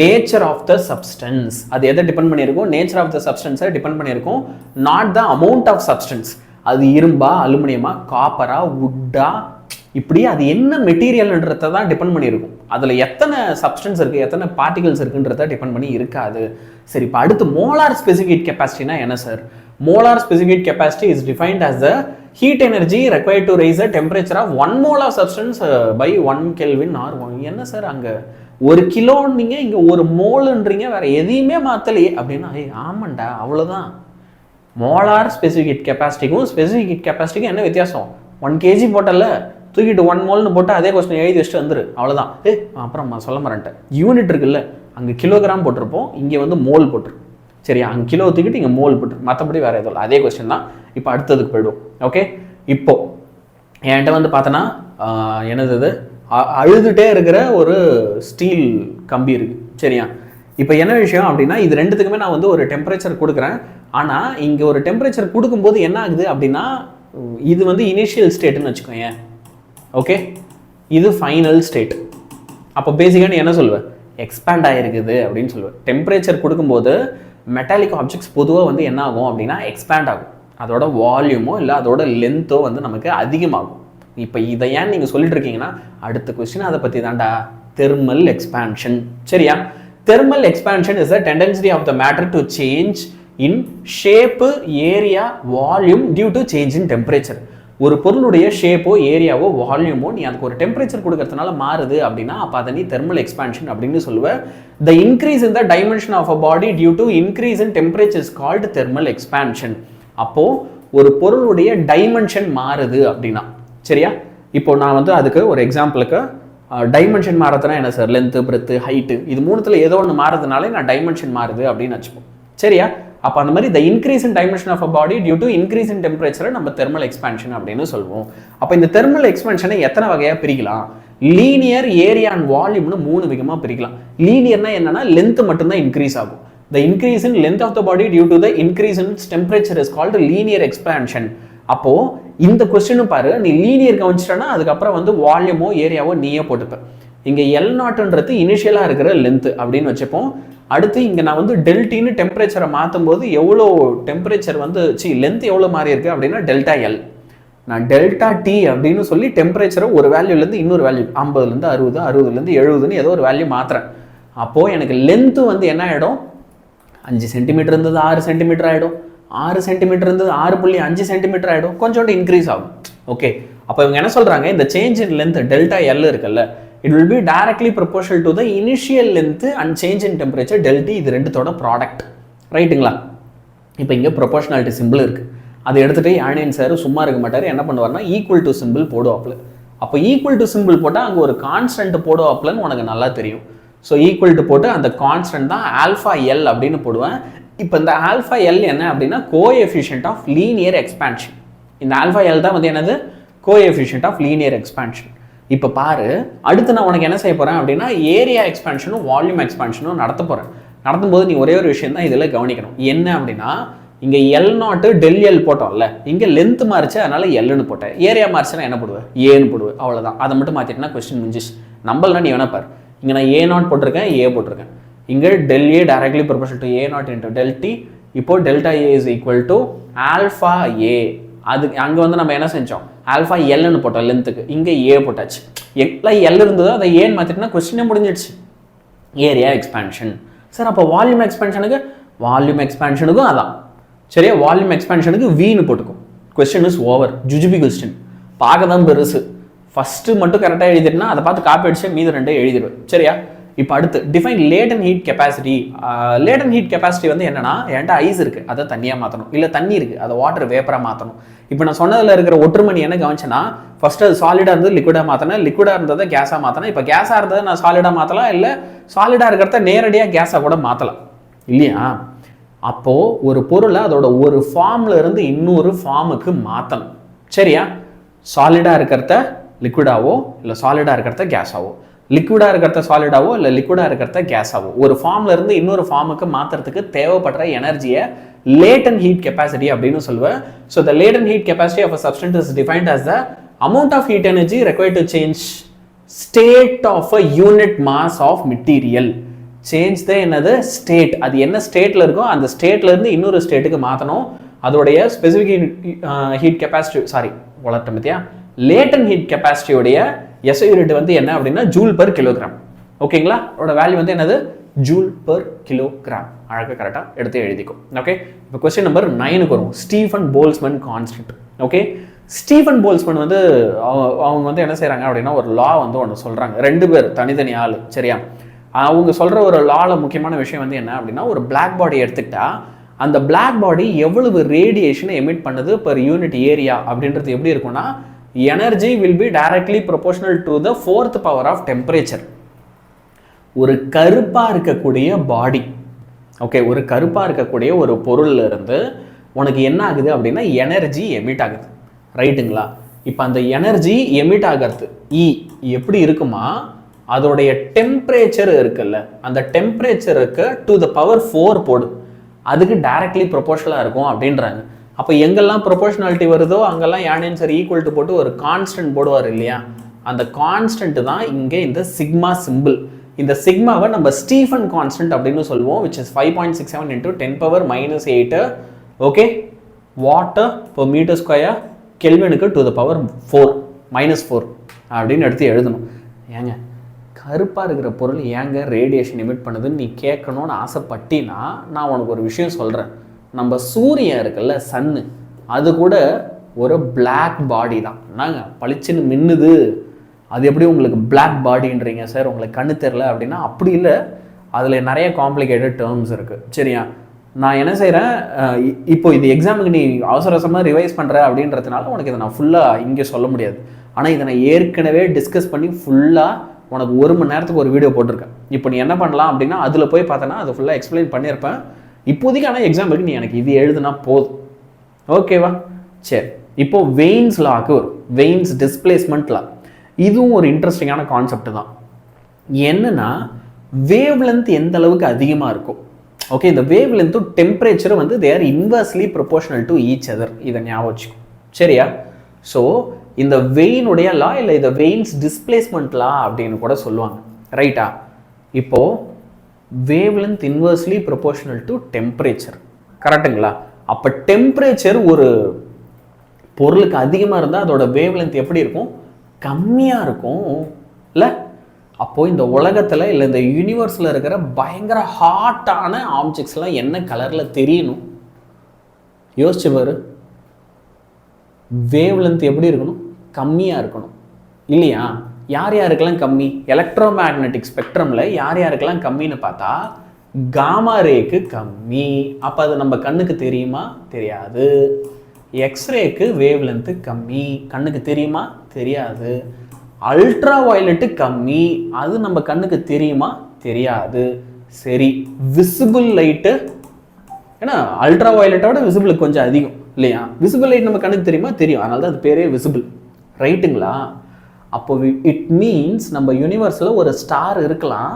நேச்சர் ஆஃப் த சப்ஸ்டன்ஸ். அது எதை டிபெண்ட் பண்ணியிருக்கும்? நேச்சர் ஆஃப் த சப்ஸ்டன்ஸை டிபெண்ட் பண்ணியிருக்கும், not the amount of substance. அது இரும்பா, அலுமினியமா, காப்பரா, வுட்டா, இப்படி அது என்ன மெட்டீரியல்ன்றதை தான் டிபெண்ட் பண்ணியிருக்கும். அதில் எத்தனை சப்ஸ்டன்ஸ் இருக்குது, எத்தனை பார்ட்டிகல்ஸ் இருக்குன்றத டிபெண்ட் பண்ணி இருக்காது. சரி, இப்போ அடுத்து மோலார் ஸ்பெசிஃபிக் ஹீட் கெப்பாசிட்டினா என்ன sir? Molar specific heat capacity is defined as the heat energy required to raise the temperature of 1 mole of substance by 1 Kelvin or 1. என்ன சார் அங்க 1 கிலோன்னீங்க, இங்க 1 மோல்ன்றீங்க, வேற எதையுமே மாத்தலையே அப்படின்னா ஆமாண்டா அவ்வளவுதான். மோலார் ஸ்பெசிஃபிக் ஹீட் கெப்பாசிட்டிக்கும் ஸ்பெசிஃபிக் ஹீட் கெப்பாசிட்டிக்கும் என்ன வித்தியாசம்? 1 kg போட்டல, தூக்கிட்டு 1 மோல்னு போட்டு அதே கொஸ்டின் எழுதி வச்சுட்டு வந்துரு, அவ்வளோதான். அப்புறம் சொல்ல மாட்டேன், யூனிட் இருக்குல்ல, அங்கே கிலோகிராம் போட்டிருப்போம், இங்கே வந்து மோல் போட்டிருப்போம். சரியா? அங்கே கிலோ தூக்கிட்டு இங்கே மோல் போட்டு, மற்றபடி வேறு எதுவும் இல்லை, அதே கொஸ்டின் தான். இப்போ அடுத்ததுக்கு போய்டும். ஓகே, இப்போ என்கிட்ட வந்து பார்த்தோன்னா என்னது இது அழுதுகிட்டே இருக்கிற ஒரு ஸ்டீல் கம்பி இருக்குது. சரியா? இப்போ என்ன விஷயம் அப்படின்னா, இது ரெண்டுத்துக்குமே நான் வந்து ஒரு டெம்பரேச்சர் கொடுக்குறேன். ஆனால் இங்கே ஒரு டெம்பரேச்சர் கொடுக்கும்போது என்ன ஆகுது அப்படின்னா, இது வந்து இனிஷியல் ஸ்டேட்டுன்னு வச்சுக்கோங்க. ஓகே, இது ஃபைனல் ஸ்டேட். அப்போ பேசிக்காக நீ என்ன சொல்லுவேன்? எக்ஸ்பேண்ட் ஆகிருக்குது அப்படின்னு சொல்லுவேன். டெம்பரேச்சர் கொடுக்கும்போது மெட்டாலிக் ஆப்ஜெக்ட்ஸ் பொதுவாக வந்து என்ன ஆகும் அப்படின்னா எக்ஸ்பேண்ட் ஆகும். அதோட வால்யூமோ இல்லை அதோட லென்த்தோ வந்து நமக்கு அதிகமாகும். இப்போ இதை ஏன் நீங்கள் சொல்லிட்டு இருக்கீங்கன்னா, அடுத்த கொஸ்டின் அதை பற்றி தான்டா, தெர்மல் எக்ஸ்பேன்ஷன். சரியா? Thermal expansion is the tendency of the matter to change in shape, area, volume due to change in temperature. ஒரு பொருளுடைய ஷேப்போ, ஏரியாவோ, வால்யூமோ நீ அதுக்கு ஒரு டெம்பரேச்சர் கொடுக்கறதுனால மாறுது அப்படின்னா அப்போ அதை நீ தெர்மல் எக்ஸ்பான்ஷன் அப்படின்னு சொல்லுவேன். The increase in the dimension of a body due to increase in temperature is called thermal expansion. அப்போ ஒரு பொருளுடைய டைமென்ஷன் மாறுது அப்படின்னா, சரியா? இப்போ நான் வந்து அதுக்கு ஒரு எக்ஸாம்பிளுக்கு டைமென்ஷன் மாறதுனா என்ன சார்? லென்த்து, பிரெத்து, ஹைட்டு, இது மூணுத்துல ஏதோ ஒன்று மாறதுனாலே நான் டைமென்ஷன் மாறுது அப்படின்னு வச்சுப்போம். சரியா? அப்போ அந்த மாதிரி the increase in dimension of a body due to increase in டெம்பரேச்சரை நம்ம தெர்மல் எக்ஸ்பான்ஷன் அப்படின்னு சொல்லுவோம். அப்போ இந்த தெர்மல் எக்ஸ்பான்ஷனை எத்தனை வகையாக பிரிக்கலாம்? லீனியர், ஏரியா அண்ட் வால்யூம்னு 3 விதமாக பிரிக்கலாம். லீனியர்னா என்னன்னா லென்த் மட்டும்தான் இன்க்ரீஸ் ஆகும். The increase in length of the body due to the increase in temperature is called linear expansion. அப்போ இந்த கொஸ்டினும் பாரு, நீ லீனியர் கவனிச்சிட்டனா அதுக்கப்புறம் வந்து வால்யூமோ ஏரியாவோ நீயே போட்டுப்ப. இங்கே L0ன்றது இனிஷியலாக இருக்கிற லென்த் அப்படின்னு வச்சுப்போம். அடுத்து இங்கே நான் வந்து டெல்டின்னு டெம்பரேச்சரை மாற்றும் போது எவ்வளோ டெம்பரேச்சர் வந்து லென்த் எவ்வளோ மாறி இருக்கு அப்படின்னா டெல்டா எல். நான் டெல்டா டி அப்படின்னு சொல்லி டெம்பரேச்சரை ஒரு வேல்யூலேருந்து இன்னொரு வேல்யூ 50லேருந்து 60, 60லேருந்து 70ன்னு ஏதோ ஒரு வேல்யூ மாற்றுறேன். அப்போது எனக்கு லென்த்து வந்து என்ன ஆகிடும்? 5 சென்டிமீட்டர் இருந்தது 6 சென்டிமீட்டர் ஆகிடும், 6 சென்டிமீட்டர் இருந்தது 6.5 சென்டிமீட்டர் ஆகிடும், கொஞ்சோண்டு இன்க்ரீஸ் ஆகும். ஓகே, அப்போ இவங்க என்ன சொல்கிறாங்க? இந்த change in length delta L இருக்குல்ல, it will be directly proportional to the initial length and change in temperature ΔT. இது ரெண்டுத்தோட ப்ராடக்ட், ரைட்டுங்களா? இப்போ இங்கே ப்ரொபோர்ஷனாலிட்டி சிம்பிள் இருக்குது, அதை எடுத்துகிட்டு ஆனியன் சார் சும்மா இருக்க மாட்டார், என்ன பண்ணுவார்னா ஈக்குவல் டு சிம்பிள் போடுவாப்பில். அப்போ ஈக்குவல் டு சிம்பிள் போட்டால் அங்கே ஒரு கான்ஸ்டன்ட் போடுவாப்பில்னு உனக்கு நல்லா தெரியும். ஸோ ஈக்குவல் டு போட்டு அந்த கான்ஸ்டன்ட் தான் ஆல்ஃபா எல் அப்படின்னு போடுவேன். இப்போ இந்த ஆல்ஃபா எல் என்ன அப்படின்னா கோஎஃபிஷியன்ட் ஆஃப் லீனியர் எக்ஸ்பான்ஷன். இந்த ஆல்ஃபா எல் தான் வந்து என்னது? Coefficient of linear expansion. இப்போ பாரு, அடுத்து நான் உனக்கு என்ன செய்ய போகிறேன் அப்படின்னா ஏரியா எக்ஸ்பான்ஷனும் வால்யூம் எக்ஸ்பான்ஷனும் நடத்த போகிறேன். நடத்தும்போது நீ ஒரே ஒரு விஷயம் தான் இதில் கவனிக்கணும். என்ன அப்படின்னா, இங்கே L0 ΔL போட்டோம்ல, இங்கே லென்த் மாறிச்சு அதனால எல்லுன்னு போட்டேன், ஏரியா மாறிச்சுன்னா என்ன போடுவேன்? ஏன்னு போடுவேன், அவ்வளோதான். அதை மட்டும் மாற்றிட்டுனா கொஸ்டின் முடிஞ்சிச்சு. நம்பலாம் நீ வேணா பாரு, இங்கே நான் A0 போட்டிருக்கேன், ஏ போட்டிருக்கேன். இங்கே ΔA directly proportional to A0 into ΔT. இப்போ delta A is equal to alpha A. அது அங்கே வந்து நம்ம என்ன செஞ்சோம்? ஆல்ஃபா எல்னு போட்டோம் லென்த்துக்கு, இங்கே ஏ போட்டாச்சு. எல்லாம் எல் இருந்ததோ அதை ஏன்னு மாற்றிட்டுனா கொஸ்டினே முடிஞ்சிடுச்சு. Area expansion. சார் அப்போ வால்யூம் எக்ஸ்பான்ஷனுக்கும் அதான். சரியா? வால்யூம் எக்ஸ்பான்ஷனுக்கு வீன்னு போட்டுக்கும். Question is over. ஜுஜுபி கொஸ்டின் பார்க்க தான் பெருசு. ஃபஸ்ட்டு மட்டும் கரெக்டாக எழுதிட்டுனா அதை பார்த்து காப்பி அடிச்சு மீது 2 எழுதிடுவேன். சரியா? இப்போ அடுத்து define லேட்டன் heat capacity. லேட்டன் heat capacity வந்து என்னன்னா, என்கிட்ட ஐஸ் இருக்குது அதை தண்ணியாக மாற்றணும், இல்லை தண்ணி இருக்குது அதை வாட்டர் வேப்பராக மாற்றணும். இப்போ நான் சொன்னதில் இருக்கிற ஒற்றுமணி என்ன கவனிச்சேன்னா, ஃபர்ஸ்ட் அது சாலிடாக இருந்தது லிக்விடாக மாற்றினேன், லிக்விடாக இருந்ததை கேஸாக மாற்றினேன். இப்போ கேஸாக இருந்ததை நான் சாலிடாக மாற்றலாம், இல்லை சாலிடாக இருக்கிறத நேரடியாக கேஸாக கூட மாற்றலாம். இல்லையா? அப்போது ஒரு பொருளை அதோட ஒரு ஃபார்மில் இருந்து இன்னொரு ஃபார்முக்கு மாற்றணும். சரியா? சாலிடாக இருக்கிறத லிக்விடாவோ இல்லை சாலிடாக இருக்கிறத கேஸாவோ, லிக்விடாக இருக்கிறத சாலிடாவோ இல்லை லிக்விடாக இருக்கிறத கேஸாவோ ஒரு ஃபார்ம்ல இருந்து இன்னொரு ஃபார்முக்கு மாற்றுறதுக்கு தேவைப்படுற எனர்ஜியை latent heat capacity அப்படின்னு சொல்லுவேன். So the latent heat capacity of a substance is defined as the amount of heat energy required to change state of a unit mass of material. Change the என்னது state, அது என்ன ஸ்டேட்டில் இருக்கோ அந்த ஸ்டேட்லேருந்து இன்னொரு ஸ்டேட்டுக்கு மாற்றணும். அதோடைய ஸ்பெசிஃபிக் ஹீட் கெப்பாசிட்டி வளர்த்த பற்றியா லேட்டன் ஹீட் கெப்பாசிட்டியோடைய எஸ்ஐ யூனிட் வந்து என்ன அப்படின்னா ஜூல் பர் கிலோகிராம். ஓகேங்களா? அதோட வேல்யூ வந்து என்னது ஜூல் பர் கிலோகிராம். அழகாக கரெக்டாக எடுத்து எழுதிக்கும். ஓகே, இப்போ கொஸ்டின் நம்பர் 9க்கு வரும். Stephen Boltzmann constant. Okay, Stephen Boltzmann வந்து அவங்க வந்து என்ன செய்கிறாங்க அப்படின்னா ஒரு லா வந்து ஒன்று சொல்கிறாங்க. 2 பேர் தனித்தனி ஆள். சரியா? அவங்க சொல்கிற ஒரு லாவில் முக்கியமான விஷயம் வந்து என்ன அப்படின்னா ஒரு பிளாக் பாடி எடுத்துக்கிட்டா அந்த பிளாக் பாடி எவ்வளவு ரேடியேஷனை எமிட் பண்ணுது பர் யூனிட் ஏரியா அப்படின்றது எப்படி இருக்கும்னா energy will be directly proportional to the 4th power of temperature. ஒரு கருப்பாக இருக்கக்கூடிய பாடி, ஓகே, ஒரு கருப்பாக இருக்கக்கூடிய ஒரு பொருள்ல இருந்து உனக்கு என்ன ஆகுது அப்படின்னா எனர்ஜி எமிட் ஆகுது. ரைட்டுங்களா? இப்போ அந்த எனர்ஜி எமிட் ஆகிறது எப்படி இருக்குமா அதோடைய டெம்பரேச்சர் இருக்குல்ல அந்த டெம்பரேச்சருக்கு டு த பவர் 4 போடு, அதுக்கு டைரக்ட்லி ப்ரொபோர்ஷனலாக இருக்கும் அப்படின்றாங்க. அப்போ எங்கெல்லாம் ப்ரொபோர்ஷனாலிட்டி வருதோ அங்கெல்லாம் ஏன் ஆன்சர் ஈக்குவல் டு போட்டு ஒரு கான்ஸ்டன்ட் போடுவார் இல்லையா? அந்த கான்ஸ்டன்ட் தான் இங்கே இந்த சிக்மா சிம்பிள். இந்த சிக்மாவை நம்ம ஸ்டீஃபன் கான்ஸ்டன்ட் அப்படின்னு சொல்லுவோம், which is 5.67 into 10 power minus 8 okay watt per meter square கெல்வினுக்கு டு த பவர் 4 -4 அப்படின்னு எடுத்து எழுதணும். ஏங்க கருப்பாக இருக்கிற பொருள் ஏங்க ரேடியேஷன் எமிட் பண்ணுதுன்னு நீ கேட்கணும்னு ஆசைப்பட்டினா நான் உனக்கு ஒரு விஷயம் சொல்கிறேன். நம்ம சூரியன் இருக்குல்ல சன்னு, அது கூட ஒரு பிளாக் பாடி தான். என்னங்க பளிச்சுன்னு மின்னுது, அது எப்படி உங்களுக்கு பிளாக் பாடின்றீங்க சார், உங்களுக்கு கண்ணு தெரில அப்படின்னா அப்படி இல்லை. அதில் நிறைய காம்ப்ளிகேட்டட் டேர்ம்ஸ் இருக்குது. சரியா? நான் என்ன செய்கிறேன், இப்போ இது எக்ஸாமுக்கு நீ அவசரமாக ரிவைஸ் பண்ணுற அப்படின்றதுனால உனக்கு இதை நான் ஃபுல்லாக இங்கே சொல்ல முடியாது. ஆனால் இதை நான் ஏற்கனவே டிஸ்கஸ் பண்ணி ஃபுல்லாக உனக்கு 1 மணி நேரத்துக்கு ஒரு வீடியோ போட்டிருக்கேன். இப்போ நீ என்ன பண்ணலாம் அப்படின்னா அதில் போய் பார்த்தனா அதை ஃபுல்லாக எக்ஸ்பிளைன் பண்ணியிருப்பேன். இப்போதைக்கு ஆனால் எக்ஸாம்பிளுக்கு நீ எனக்கு இது எழுதுனா போதும். ஓகேவா? சரி, இப்போ வெயின்ஸ் லாக்கு வரும். வெயின்ஸ் டிஸ்பிளேஸ்மெண்ட் லா. இதுவும் ஒரு இன்ட்ரெஸ்டிங்கான கான்செப்ட் தான். என்னன்னா வேவ் லென்த் எந்த அளவுக்கு அதிகமாக இருக்கும். ஓகே, இந்த வேவ் லென்த்தும் டெம்பரேச்சரும் வந்து they are inversely proportional to each other. இதை ஞாபகம் வச்சுக்கும். சரியா? ஸோ இந்த வெயினுடைய லா இல்லை இதை வெயின்ஸ் டிஸ்பிளேஸ்மெண்ட் லா அப்படின்னு கூட சொல்லுவாங்க. ரைட்டா? இப்போது wave length inversely proportional to temperature. கரெக்டுங்களா? அப்போ டெம்பரேச்சர் ஒரு பொருளுக்கு அதிகமாக இருந்தால் அதோட வேவ் லென்த் எப்படி இருக்கும்? கம்மியாக இருக்கும் இல்லை? அப்போது இந்த உலகத்தில் இல்லை இந்த யூனிவர்ஸில் இருக்கிற பயங்கர ஹாட்டான ஆப்ஜெக்ட்ஸ்லாம் என்ன கலரில் தெரியணும்? யோசிச்சு பாரு. வேவ் லென்த் எப்படி இருக்கணும்? கம்மியாக இருக்கணும் இல்லையா? யார் யாருக்கெல்லாம் கம்மி? எலக்ட்ரோ மேக்னெட்டிக் ஸ்பெக்ட்ரமில் யார் யாருக்கெல்லாம் கம்மின்னு பார்த்தா காமா ரேக்கு கம்மி. அப்போ அது நம்ம கண்ணுக்கு தெரியுமா? தெரியாது. எக்ஸ்ரேக்கு வேவ் லென்த்து கம்மி, கண்ணுக்கு தெரியுமா? தெரியாது. அல்ட்ரா வயலட்டு கம்மி, அது நம்ம கண்ணுக்கு தெரியுமா? தெரியாது. சரி, விசிபிள் லைட்டு, ஏன்னா அல்ட்ரா வயலட்டோட விசிபிள் கொஞ்சம் அதிகம் இல்லையா? விசிபிள் லைட் நம்ம கண்ணுக்கு தெரியுமா? தெரியும். அதனால தான் அது பேரே விசிபிள். ரைட்டுங்களா? அப்போ இட் மீன்ஸ் நம்ம யூனிவர்ஸில் ஒரு ஸ்டார் இருக்கலாம்,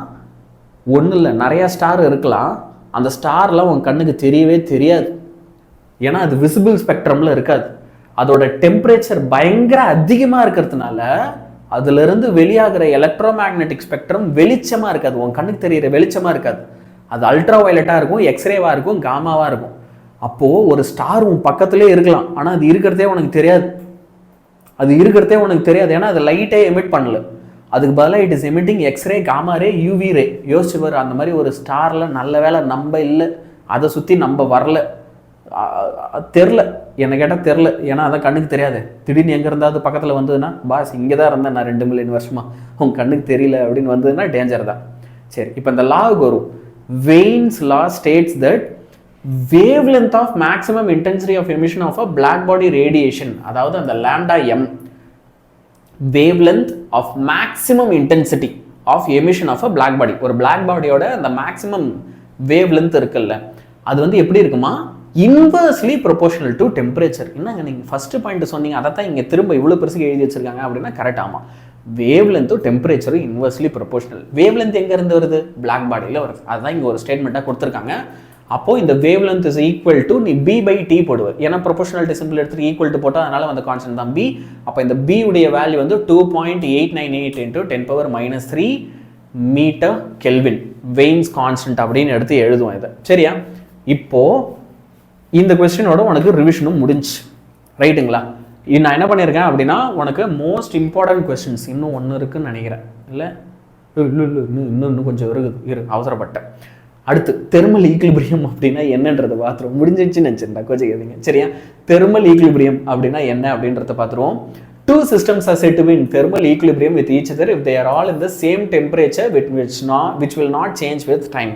ஒன்றும் இல்லை நிறையா ஸ்டார் இருக்கலாம். அந்த ஸ்டார்லாம் உன் கண்ணுக்கு தெரியவே தெரியாது. ஏன்னா அது விசிபிள் ஸ்பெக்ட்ரமில் இருக்காது. அதோட டெம்பரேச்சர் பயங்கர அதிகமாக இருக்கிறதுனால அதுலேருந்து வெளியாகிற எலக்ட்ரோ மேக்னெட்டிக் ஸ்பெக்ட்ரம் வெளிச்சமாக இருக்காது, உன் கண்ணுக்கு தெரிகிற வெளிச்சமாக இருக்காது. அது அல்ட்ரா வயலட்டாக இருக்கும், எக்ஸ்ரேவாக இருக்கும், காமாவாக இருக்கும். அப்போது ஒரு ஸ்டார் உன் பக்கத்துலேயே இருக்கலாம், ஆனால் அது இருக்கிறதே உனக்கு தெரியாது. அது இருக்கிறதே உனக்கு தெரியாது ஏன்னா அது லைட்டே எமிட் பண்ணல. அதுக்கு பதிலாக it is emitting X-ray, gamma ray, UV ray. யோசிச்சு வர அந்த மாதிரி ஒரு ஸ்டாரில் நல்ல வேலை நம்ம இல்லை, அதை சுற்றி நம்ம வரல. தெரில, என்னை கேட்டால் தெரில, ஏன்னா அதான் கண்ணுக்கு தெரியாது. திடீர்னு எங்கே இருந்தாவது பக்கத்தில் வந்ததுன்னா பாஸ் இங்கே தான் இருந்தேன் நான் 2 மில்லியன் வருஷமாக, உங்கள் கண்ணுக்கு தெரியல அப்படின்னு வந்ததுன்னா டேஞ்சர் தான். சரி, இப்போ இந்த லாவுக்கு வரும். Veins law states that wavelength of maximum intensity of emission of a black body radiation, அதாவது அந்த lambda m, wavelength of maximum intensity of emission of a black body. ஒரு black bodyயோட அந்த maximum வேவ் லென்த் இருக்குல்ல, அது வந்து எப்படி இருக்குமா, inversely proportional to temperature. என்னங்க நீங்கள் ஃபர்ஸ்ட் பாயிண்ட் சொன்னீங்க, அதை தான் இங்கே திரும்ப இவ்வளோ பெருசுக்கு எழுதி வச்சிருக்காங்க அப்படின்னா கரெக்ட். ஆமாம், வேவ் லென்த்தும் டெம்பரேச்சரும் இன்வர்ஸ்லி ப்ரொபோர்ஷனல். வேவ் லென்த் எங்கேருந்து வருது, பிளாக் பாடியில் வருது. அதுதான் இங்கே ஒரு ஸ்டேட்மெண்ட்டாக கொடுத்துருக்காங்க. அப்போது இந்த wave length is equal to நீ B/T போடுவ, ஏன்னா ப்ரொபோர்ஷனல் சிம்பிள் எடுத்துட்டு ஈக்குவல் டு போட்டால் அதனால் வந்து கான்ஸ்டன்ட் தான் B. அப்போ இந்த B உடைய வேல்யூ வந்து 2.898 × 10⁻³ மீட்டர் கெல்வின், வெயின்ஸ் கான்ஸ்டன்ட் அப்படின்னு எடுத்து எழுதுவோம் இதை. சரியா, இப்போது இந்த கொஸ்டினோட உனக்கு ரிவிஷனும் முடிஞ்சு ரைட்டுங்களா. நான் என்ன பண்ணியிருக்கேன் அப்படின்னா உனக்கு மோஸ்ட் இம்பார்ட்டன்ட் கொஸ்டின்ஸ் இன்னும் ஒன்று இருக்குன்னு நினைக்கிறேன். இல்லை இன்னும் கொஞ்சம் அவசரப்பட்டேன். அடுத்து தெர்மல் ஈக்லிபிரியம் அப்படின்னா என்னன்றதை பார்த்துருவோம். முடிஞ்சிச்சுன்னு நினச்சிருந்தா கொஞ்சம் கேளுங்க. சரியா, தெர்மல் ஈக்லிபிரியம் அப்படின்னா என்ன அப்படின்றத பார்த்துருவோம். Two systems are said to be in thermal equilibrium with each other if they are all in the same temperature which will not change with time.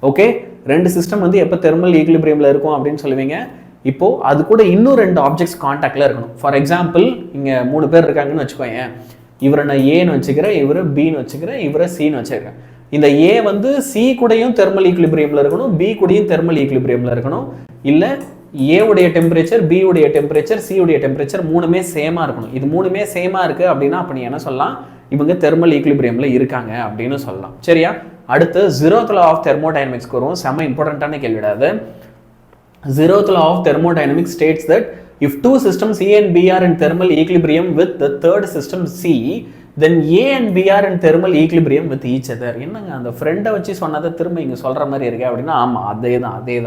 Okay, ரெண்டு சிஸ்டம் வந்து எப்போ தெர்மல் ஈக்லிபிரியமில் இருக்கும் அப்படின்னு சொல்லுவீங்க. இப்போது அது கூட இன்னும் ரெண்டு ஆப்ஜெக்ட்ஸ் கான்டாக்டில் இருக்கணும். ஃபார் எக்ஸாம்பிள் இங்கே 3 பேர் இருக்காங்கன்னு வச்சுக்கோங்க. இவரை நான் ஏன்னு வச்சுக்கிறேன், இவரை பின்னு வச்சுக்கிறேன், இவரை சின்னு வச்சுக்கிறேன். இந்த ஏ வந்து சி கூடயும் தெர்மல் ஈக்லிபிரியமில் இருக்கணும், பி கூடயும் தெர்மல் ஈக்லிபிரியமில் இருக்கணும். இல்லை ஏ உடைய டெம்பரேச்சர், பி உடைய டெம்பரேச்சர், சி உடைய டெம்பரேச்சர் மூணுமே சேமாக இருக்கணும். இது மூணுமே சேமாக இருக்குது அப்படின்னா அப்போ நீ என்ன சொல்லலாம், இவங்க தெர்மல் ஈக்லிபிரியமில் இருக்காங்க அப்படின்னு சொல்லலாம். சரியா, அடுத்து 0th law of thermodynamics வருவோம். செம்ம இம்பார்ட்டண்ட்டான கேள்விடாது. 0th law of thermodynamics states that if two systems A and B are in thermal equilibrium with the third system C, then A and B are in thermal equilibrium with each other. என்னங்க அந்த ஃப்ரெண்டை வச்சு சொன்னதை திரும்ப இங்கே சொல்கிற மாதிரி இருக்கு அப்படின்னா ஆமாம், அதே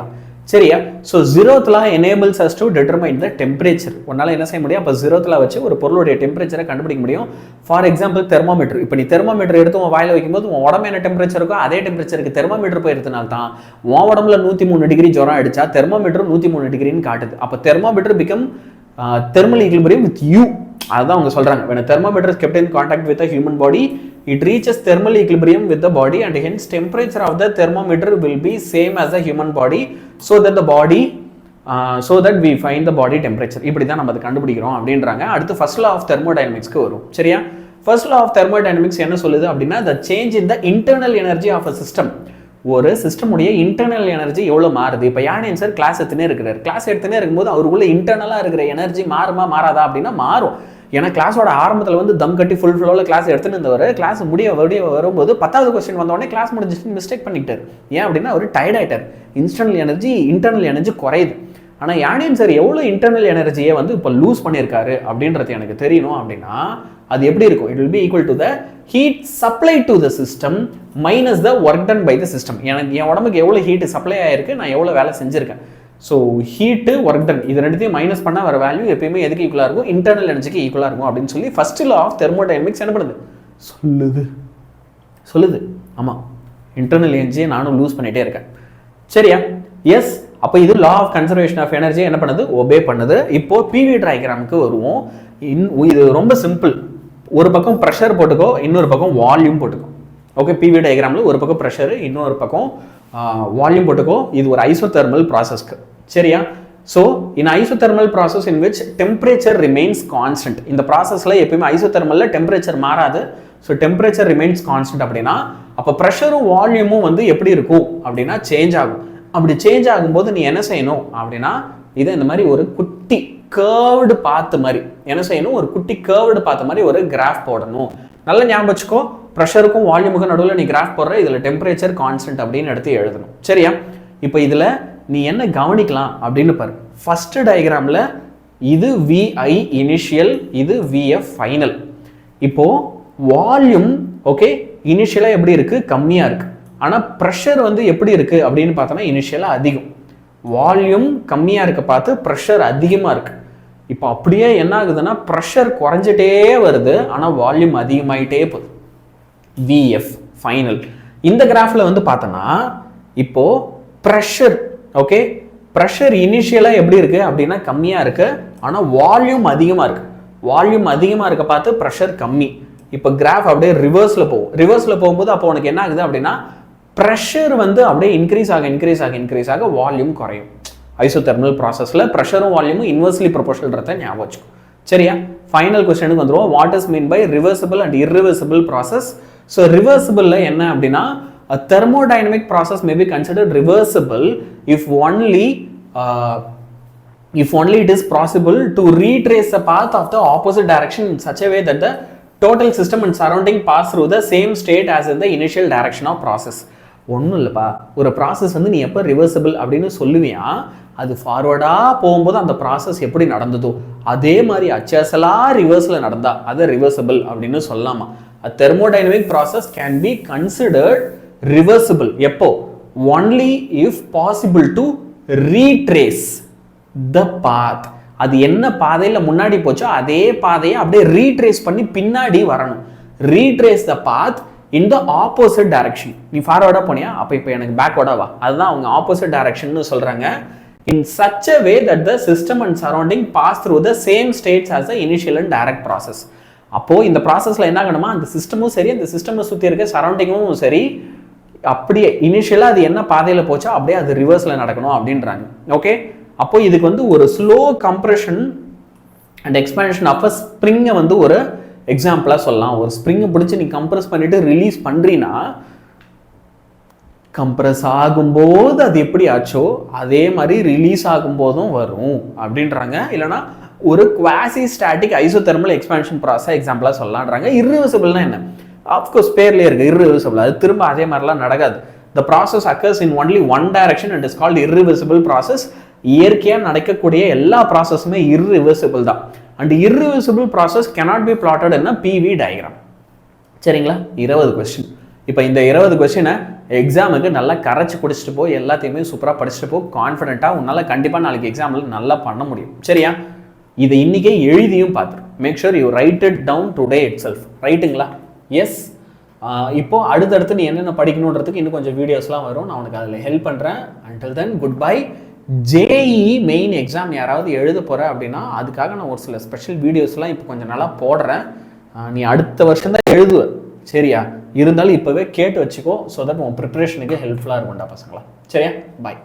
தான். சரியா, so 0th law enables us to determine the temperature. உன்னால் என்ன செய்ய முடியும், அப்போ 0th law வச்சு ஒரு பொருளுடைய டெம்பரேச்சரை கண்டுபிடிக்க முடியும். For example thermometer. இப்போ நீ தெர்மோமீட்டர் எடுத்து உன் வாயில் வைக்கும்போது உன் உடம்பு என்ன டெம்பரேச்சர் இருக்கோ அதே டெம்பரேச்சருக்கு தெர்மோமீட்டர் போயிருந்தனால தான் உன் உடம்புல 103 டிகிரி ஜுரம் அடிச்சா தெர்மோமீட்டர் 103 டிகிரின்னு காட்டுது. அப்போ thermometer become thermal equilibrium with you. அதுதான் அவங்க சொல்றாங்க. when a thermometer is kept in contact with a human body, it reaches thermal equilibrium with the body and hence temperature of the thermometer will be same as the human body, so that we find the body temperature. இப்படி தான் நம்ம அதை கண்டுபிடிக்கிறோம் அப்படின்றாங்க. அடுத்து first law of thermodynamicsக்கு வரும். சரியா, first law of thermodynamics என்ன சொல்லுது அப்படின்னா the change in the internal energy of a system. ஒரு சிஸ்டமுடைய இன்டர்னல் எனர்ஜி எவ்வளோ மாறுது. இப்போ யானேன் சார் கிளாஸ் எடுத்துனே இருக்கிறார். கிளாஸ் எடுத்துனே இருக்கும்போது அவருக்குள்ள இன்டர்னலாக இருக்கிற எனர்ஜி மாறாதா அப்படின்னா மாறும். ஏன்னா கிளாஸோட ஆரம்பத்தில் வந்து தம் கட்டி ஃபுல் ஃப்ளோவில் கிளாஸ் எடுத்துன்னு இருந்தவர் கிளாஸ் முடிய வரும்போது 10வது கொஸ்டின் வந்தோடனே கிளாஸ் முடிஞ்சிட்டு மிஸ்டேக் பண்ணிக்கிட்டார். ஏன் அப்படின்னா அவர் டயர்ட் ஆகிட்டார். இன்டர்னல் எனர்ஜி குறையுது. ஆனால் யானேன் சார் எவ்வளோ இன்டர்னல் எனர்ஜியை வந்து இப்போ லூஸ் பண்ணியிருக்காரு அப்படின்றது எனக்கு தெரியணும் அப்படின்னா அது எப்படி இருக்கும், it will be equal to the heat supply to the system minus the work done by the system. எனக்கு என் உடம்புக்கு எவ்வளோ ஹீட் சப்ளை ஆயிருக்கு, நான் எவ்வளோ வேலை செஞ்சுருக்கேன். ஸோ ஹீட்டு ஒர்க் டன் இது ரெண்டுத்தையும் மைனஸ் பண்ணால் வர வேல்யூ எப்பயுமே எதுக்கு ஈக்குவலாக இருக்கும், இன்டர்னல் எனர்ஜிக்கு ஈக்குவலாக இருக்கும் அப்படின்னு சொல்லி ஃபர்ஸ்ட் லா ஆஃப் தெர்மோடைனமிக்ஸ் என்ன பண்ணுது சொல்லுது. ஆமாம், இன்டர்னல் எனர்ஜியை நானும் லூஸ் பண்ணிகிட்டே இருக்கேன். சரியா, எஸ். அப்போ இது law of conservation of energy என்ன பண்ணுது, ஒபே பண்ணுது. இப்போ பிவி டயக்ராமுக்கு வருவோம். இது ரொம்ப சிம்பிள். ஒரு பக்கம் ப்ரெஷர் போட்டுக்கோ, இன்னொரு பக்கம் வால்யூம் போட்டுக்கோ. ஓகே, பிவி டயக்ராமில் ஒரு பக்கம் ப்ரெஷர், இன்னொரு பக்கம் வால்யூம் போட்டுக்கோ. இது ஒரு ஐசோதெர்மல் ப்ராசஸ்க்கு. சரியா, so in isothermal process in which temperature remains constant. இந்த ப்ராசஸில் எப்பயுமே ஐசோதெர்மலில் டெம்பரேச்சர் மாறாது. ஸோ டெம்பரேச்சர் ரிமைன்ஸ் கான்ஸ்டன்ட் அப்படின்னா அப்போ ப்ரெஷரும் வால்யூமும் வந்து எப்படி இருக்கும் அப்படின்னா சேஞ்ச் ஆகும். அப்படி சேஞ்ச் ஆகும்போது நீ என்ன செய்யணும் அப்படின்னா இதை இந்த மாதிரி ஒரு குட்டி கேர்வ்டு பாத்து மாதிரி என்ன செய்யணும், ஒரு குட்டி கேர்வ்டு பாத்து மாதிரி ஒரு கிராஃப் போடணும். நல்ல ஞாபகம் வச்சுக்கோ, ப்ரெஷருக்கும் வால்யூமுக்கும் நடுவில் நீ கிராஃப் போடுற, இதில் டெம்பரேச்சர் கான்ஸ்டன்ட் அப்படின்னு எடுத்து எழுதணும். சரியா, இப்போ இதில் நீ என்ன கவனிக்கலாம் அப்படின்னு பாரு. ஃபர்ஸ்ட் டயக்ராமில் இது VI இனிஷியல், இது VF ஃபைனல். இப்போ வால்யூம் ஓகே இனிஷியலாக எப்படி இருக்குது, கம்மியாக இருக்குது. ஆனால் ப்ரெஷர் வந்து எப்படி இருக்குது அப்படின்னு பார்த்தோன்னா இனிஷியலாக அதிகம். வால்யூம் கம்மியாக இருக்க பார்த்து ப்ரெஷர் அதிகமாக இருக்குது. இப்போ அப்படியே என்ன ஆகுதுன்னா ப்ரெஷர் குறைஞ்சிட்டே வருது, ஆனால் வால்யூம் அதிகமாயிட்டே போகுது. VF final. இந்த கிராஃபில் வந்து பார்த்தோன்னா இப்போ ப்ரெஷர் ஓகே ப்ரெஷர் இனிஷியலாக எப்படி இருக்குது அப்படின்னா கம்மியாக இருக்குது, ஆனால் வால்யூம் அதிகமாக இருக்குது. வால்யூம் அதிகமாக இருக்க பார்த்து ப்ரெஷர் கம்மி. இப்போ கிராஃப் அப்படியே ரிவர்ஸில் போகும். ரிவர்ஸில் போகும்போது அப்போ உனக்கு என்ன ஆகுது அப்படின்னா ப்ரெஷர் வந்து அப்படியே இன்க்ரீஸ் ஆக வால்யூம் குறையும். ஐசோதெர்மல் ப்ராசஸில் ப்ரெஷரும் வால்யூமும் இன்வெர்ஸ்லி ப்ரொபோர்ஷனல்ன்றதை ஞாபகம் வச்சுக்கோ. சரியா, ஃபைனல் கொஸ்டினுக்கு வந்துடுவோம். What is mean by reversible and irreversible process? So ரிவர்சிபிளில் என்ன அப்படின்னா a thermodynamic process may be considered reversible if only it is possible to retrace the path of the opposite direction in such a way that the total system and surrounding pass through the same state as in the initial direction of process. ஒன்றும் இல்லைப்பா, ஒரு process வந்து நீ எப்போ reversible அப்படின்னு சொல்லுவியா, அது ஃபார்வர்டாக போகும்போது அந்த ப்ராசஸ் எப்படி நடந்ததோ அதே மாதிரி அச்சசலாக ரிவர்ஸில் நடந்தா அதை ரிவர்சபிள் அப்படின்னு சொல்லலாமா. A thermodynamic process can be considered reversible எப்போ, only if possible to retrace the path. அது என்ன பாதையில் முன்னாடி போச்சோ அதே பாதையை அப்படியே ரீட்ரேஸ் பண்ணி பின்னாடி வரணும். Retrace the path in the opposite direction. நீ ஃபார்வர்டாக போனியா, அப்போ இப்போ எனக்கு பேக்வர்டாக வா, அதுதான் அவங்க ஆப்போசிட் டைரக்ஷன் சொல்கிறாங்க. In such a way that the system and surrounding pass through the same states as the initial and direct process. அப்போது இந்த ப்ராசஸில் என்ன ஆகணுமா, அந்த சிஸ்டமும் சரி அந்த சிஸ்டமை சுற்றி இருக்க சரௌண்டிங்கும் சரி அப்படியே இனிஷியலாக அது என்ன பாதையில் போச்சோ அப்படியே அது ரிவர்ஸில் நடக்கணும் அப்படின்றாங்க. ஓகே, அப்போ இதுக்கு வந்து ஒரு slow compression and expansion of a ஸ்ப்ரிங்கை வந்து ஒரு எக்ஸாம்பிளாக சொல்லலாம். ஒரு ஸ்ப்ரிங்கை பிடிச்சி நீ கம்ப்ரெஸ் பண்ணிட்டு ரிலீஸ் பண்ணுறீன்னா கம்ப்ரெஸ் ஆகும்போது அது எப்படி ஆச்சோ அதே மாதிரி ரிலீஸ் ஆகும்போதும் வரும் அப்படின்றாங்க. இல்லைனா ஒரு quasi static isothermal expansion process எக்ஸாம்பிளாக சொல்லலான்றாங்க. இர்ரிவர்சிபிள்னா என்ன, ஆஃப்கோர்ஸ் பேர்லேயே இருக்குது இர்ரிவர்சிபிள், அது திரும்ப அதே மாதிரிலாம் நடக்காது. The process occurs in only one direction and is called irreversible process. இயற்கையாக நடக்கக்கூடிய எல்லா ப்ராசஸுமே irreversible தான். And irreversible process cannot be plotted in a PV diagram. சரிங்களா, 20 கொஸ்டின். இப்போ இந்த 20 கொஸ்டினை எக்ஸாமுக்கு நல்லா கரைச்சி குடிச்சிட்டு போ, எல்லாத்தையுமே சூப்பராக படிச்சுட்டு போ, கான்ஃபிடென்ட்டாக உன்னால் கண்டிப்பாக நாளைக்கு எக்ஸாமில் நல்லா பண்ண முடியும். சரியா, இதை இன்றைக்கே எழுதியும் பார்த்துரு. Make sure you write it down today itself. ரைட்டுங்களா? எஸ். இப்போது அடுத்தடுத்து நீ என்னென்ன படிக்கணுன்றதுக்கு இன்னும் கொஞ்சம் வீடியோஸ்லாம் வரும், நான் உனக்கு அதில் ஹெல்ப் பண்ணுறேன். Until then good bye. JEE main exam யாராவது எழுத போகிற அப்படின்னா அதுக்காக நான் ஒரு சில ஸ்பெஷல் வீடியோஸ்லாம் இப்போ கொஞ்சம் நல்லா போடுறேன். நீ அடுத்த வருஷம் தான் எழுதுவ, சரியா? இருந்தாலும் இப்போவே கேட்டு வச்சுக்கோ, ஸோ தட் உன் ப்ரிப்பரேஷனுக்கு ஹெல்ப்ஃபுல்லாக இருக்கும்டா பசங்களா. சரியா, பாய்.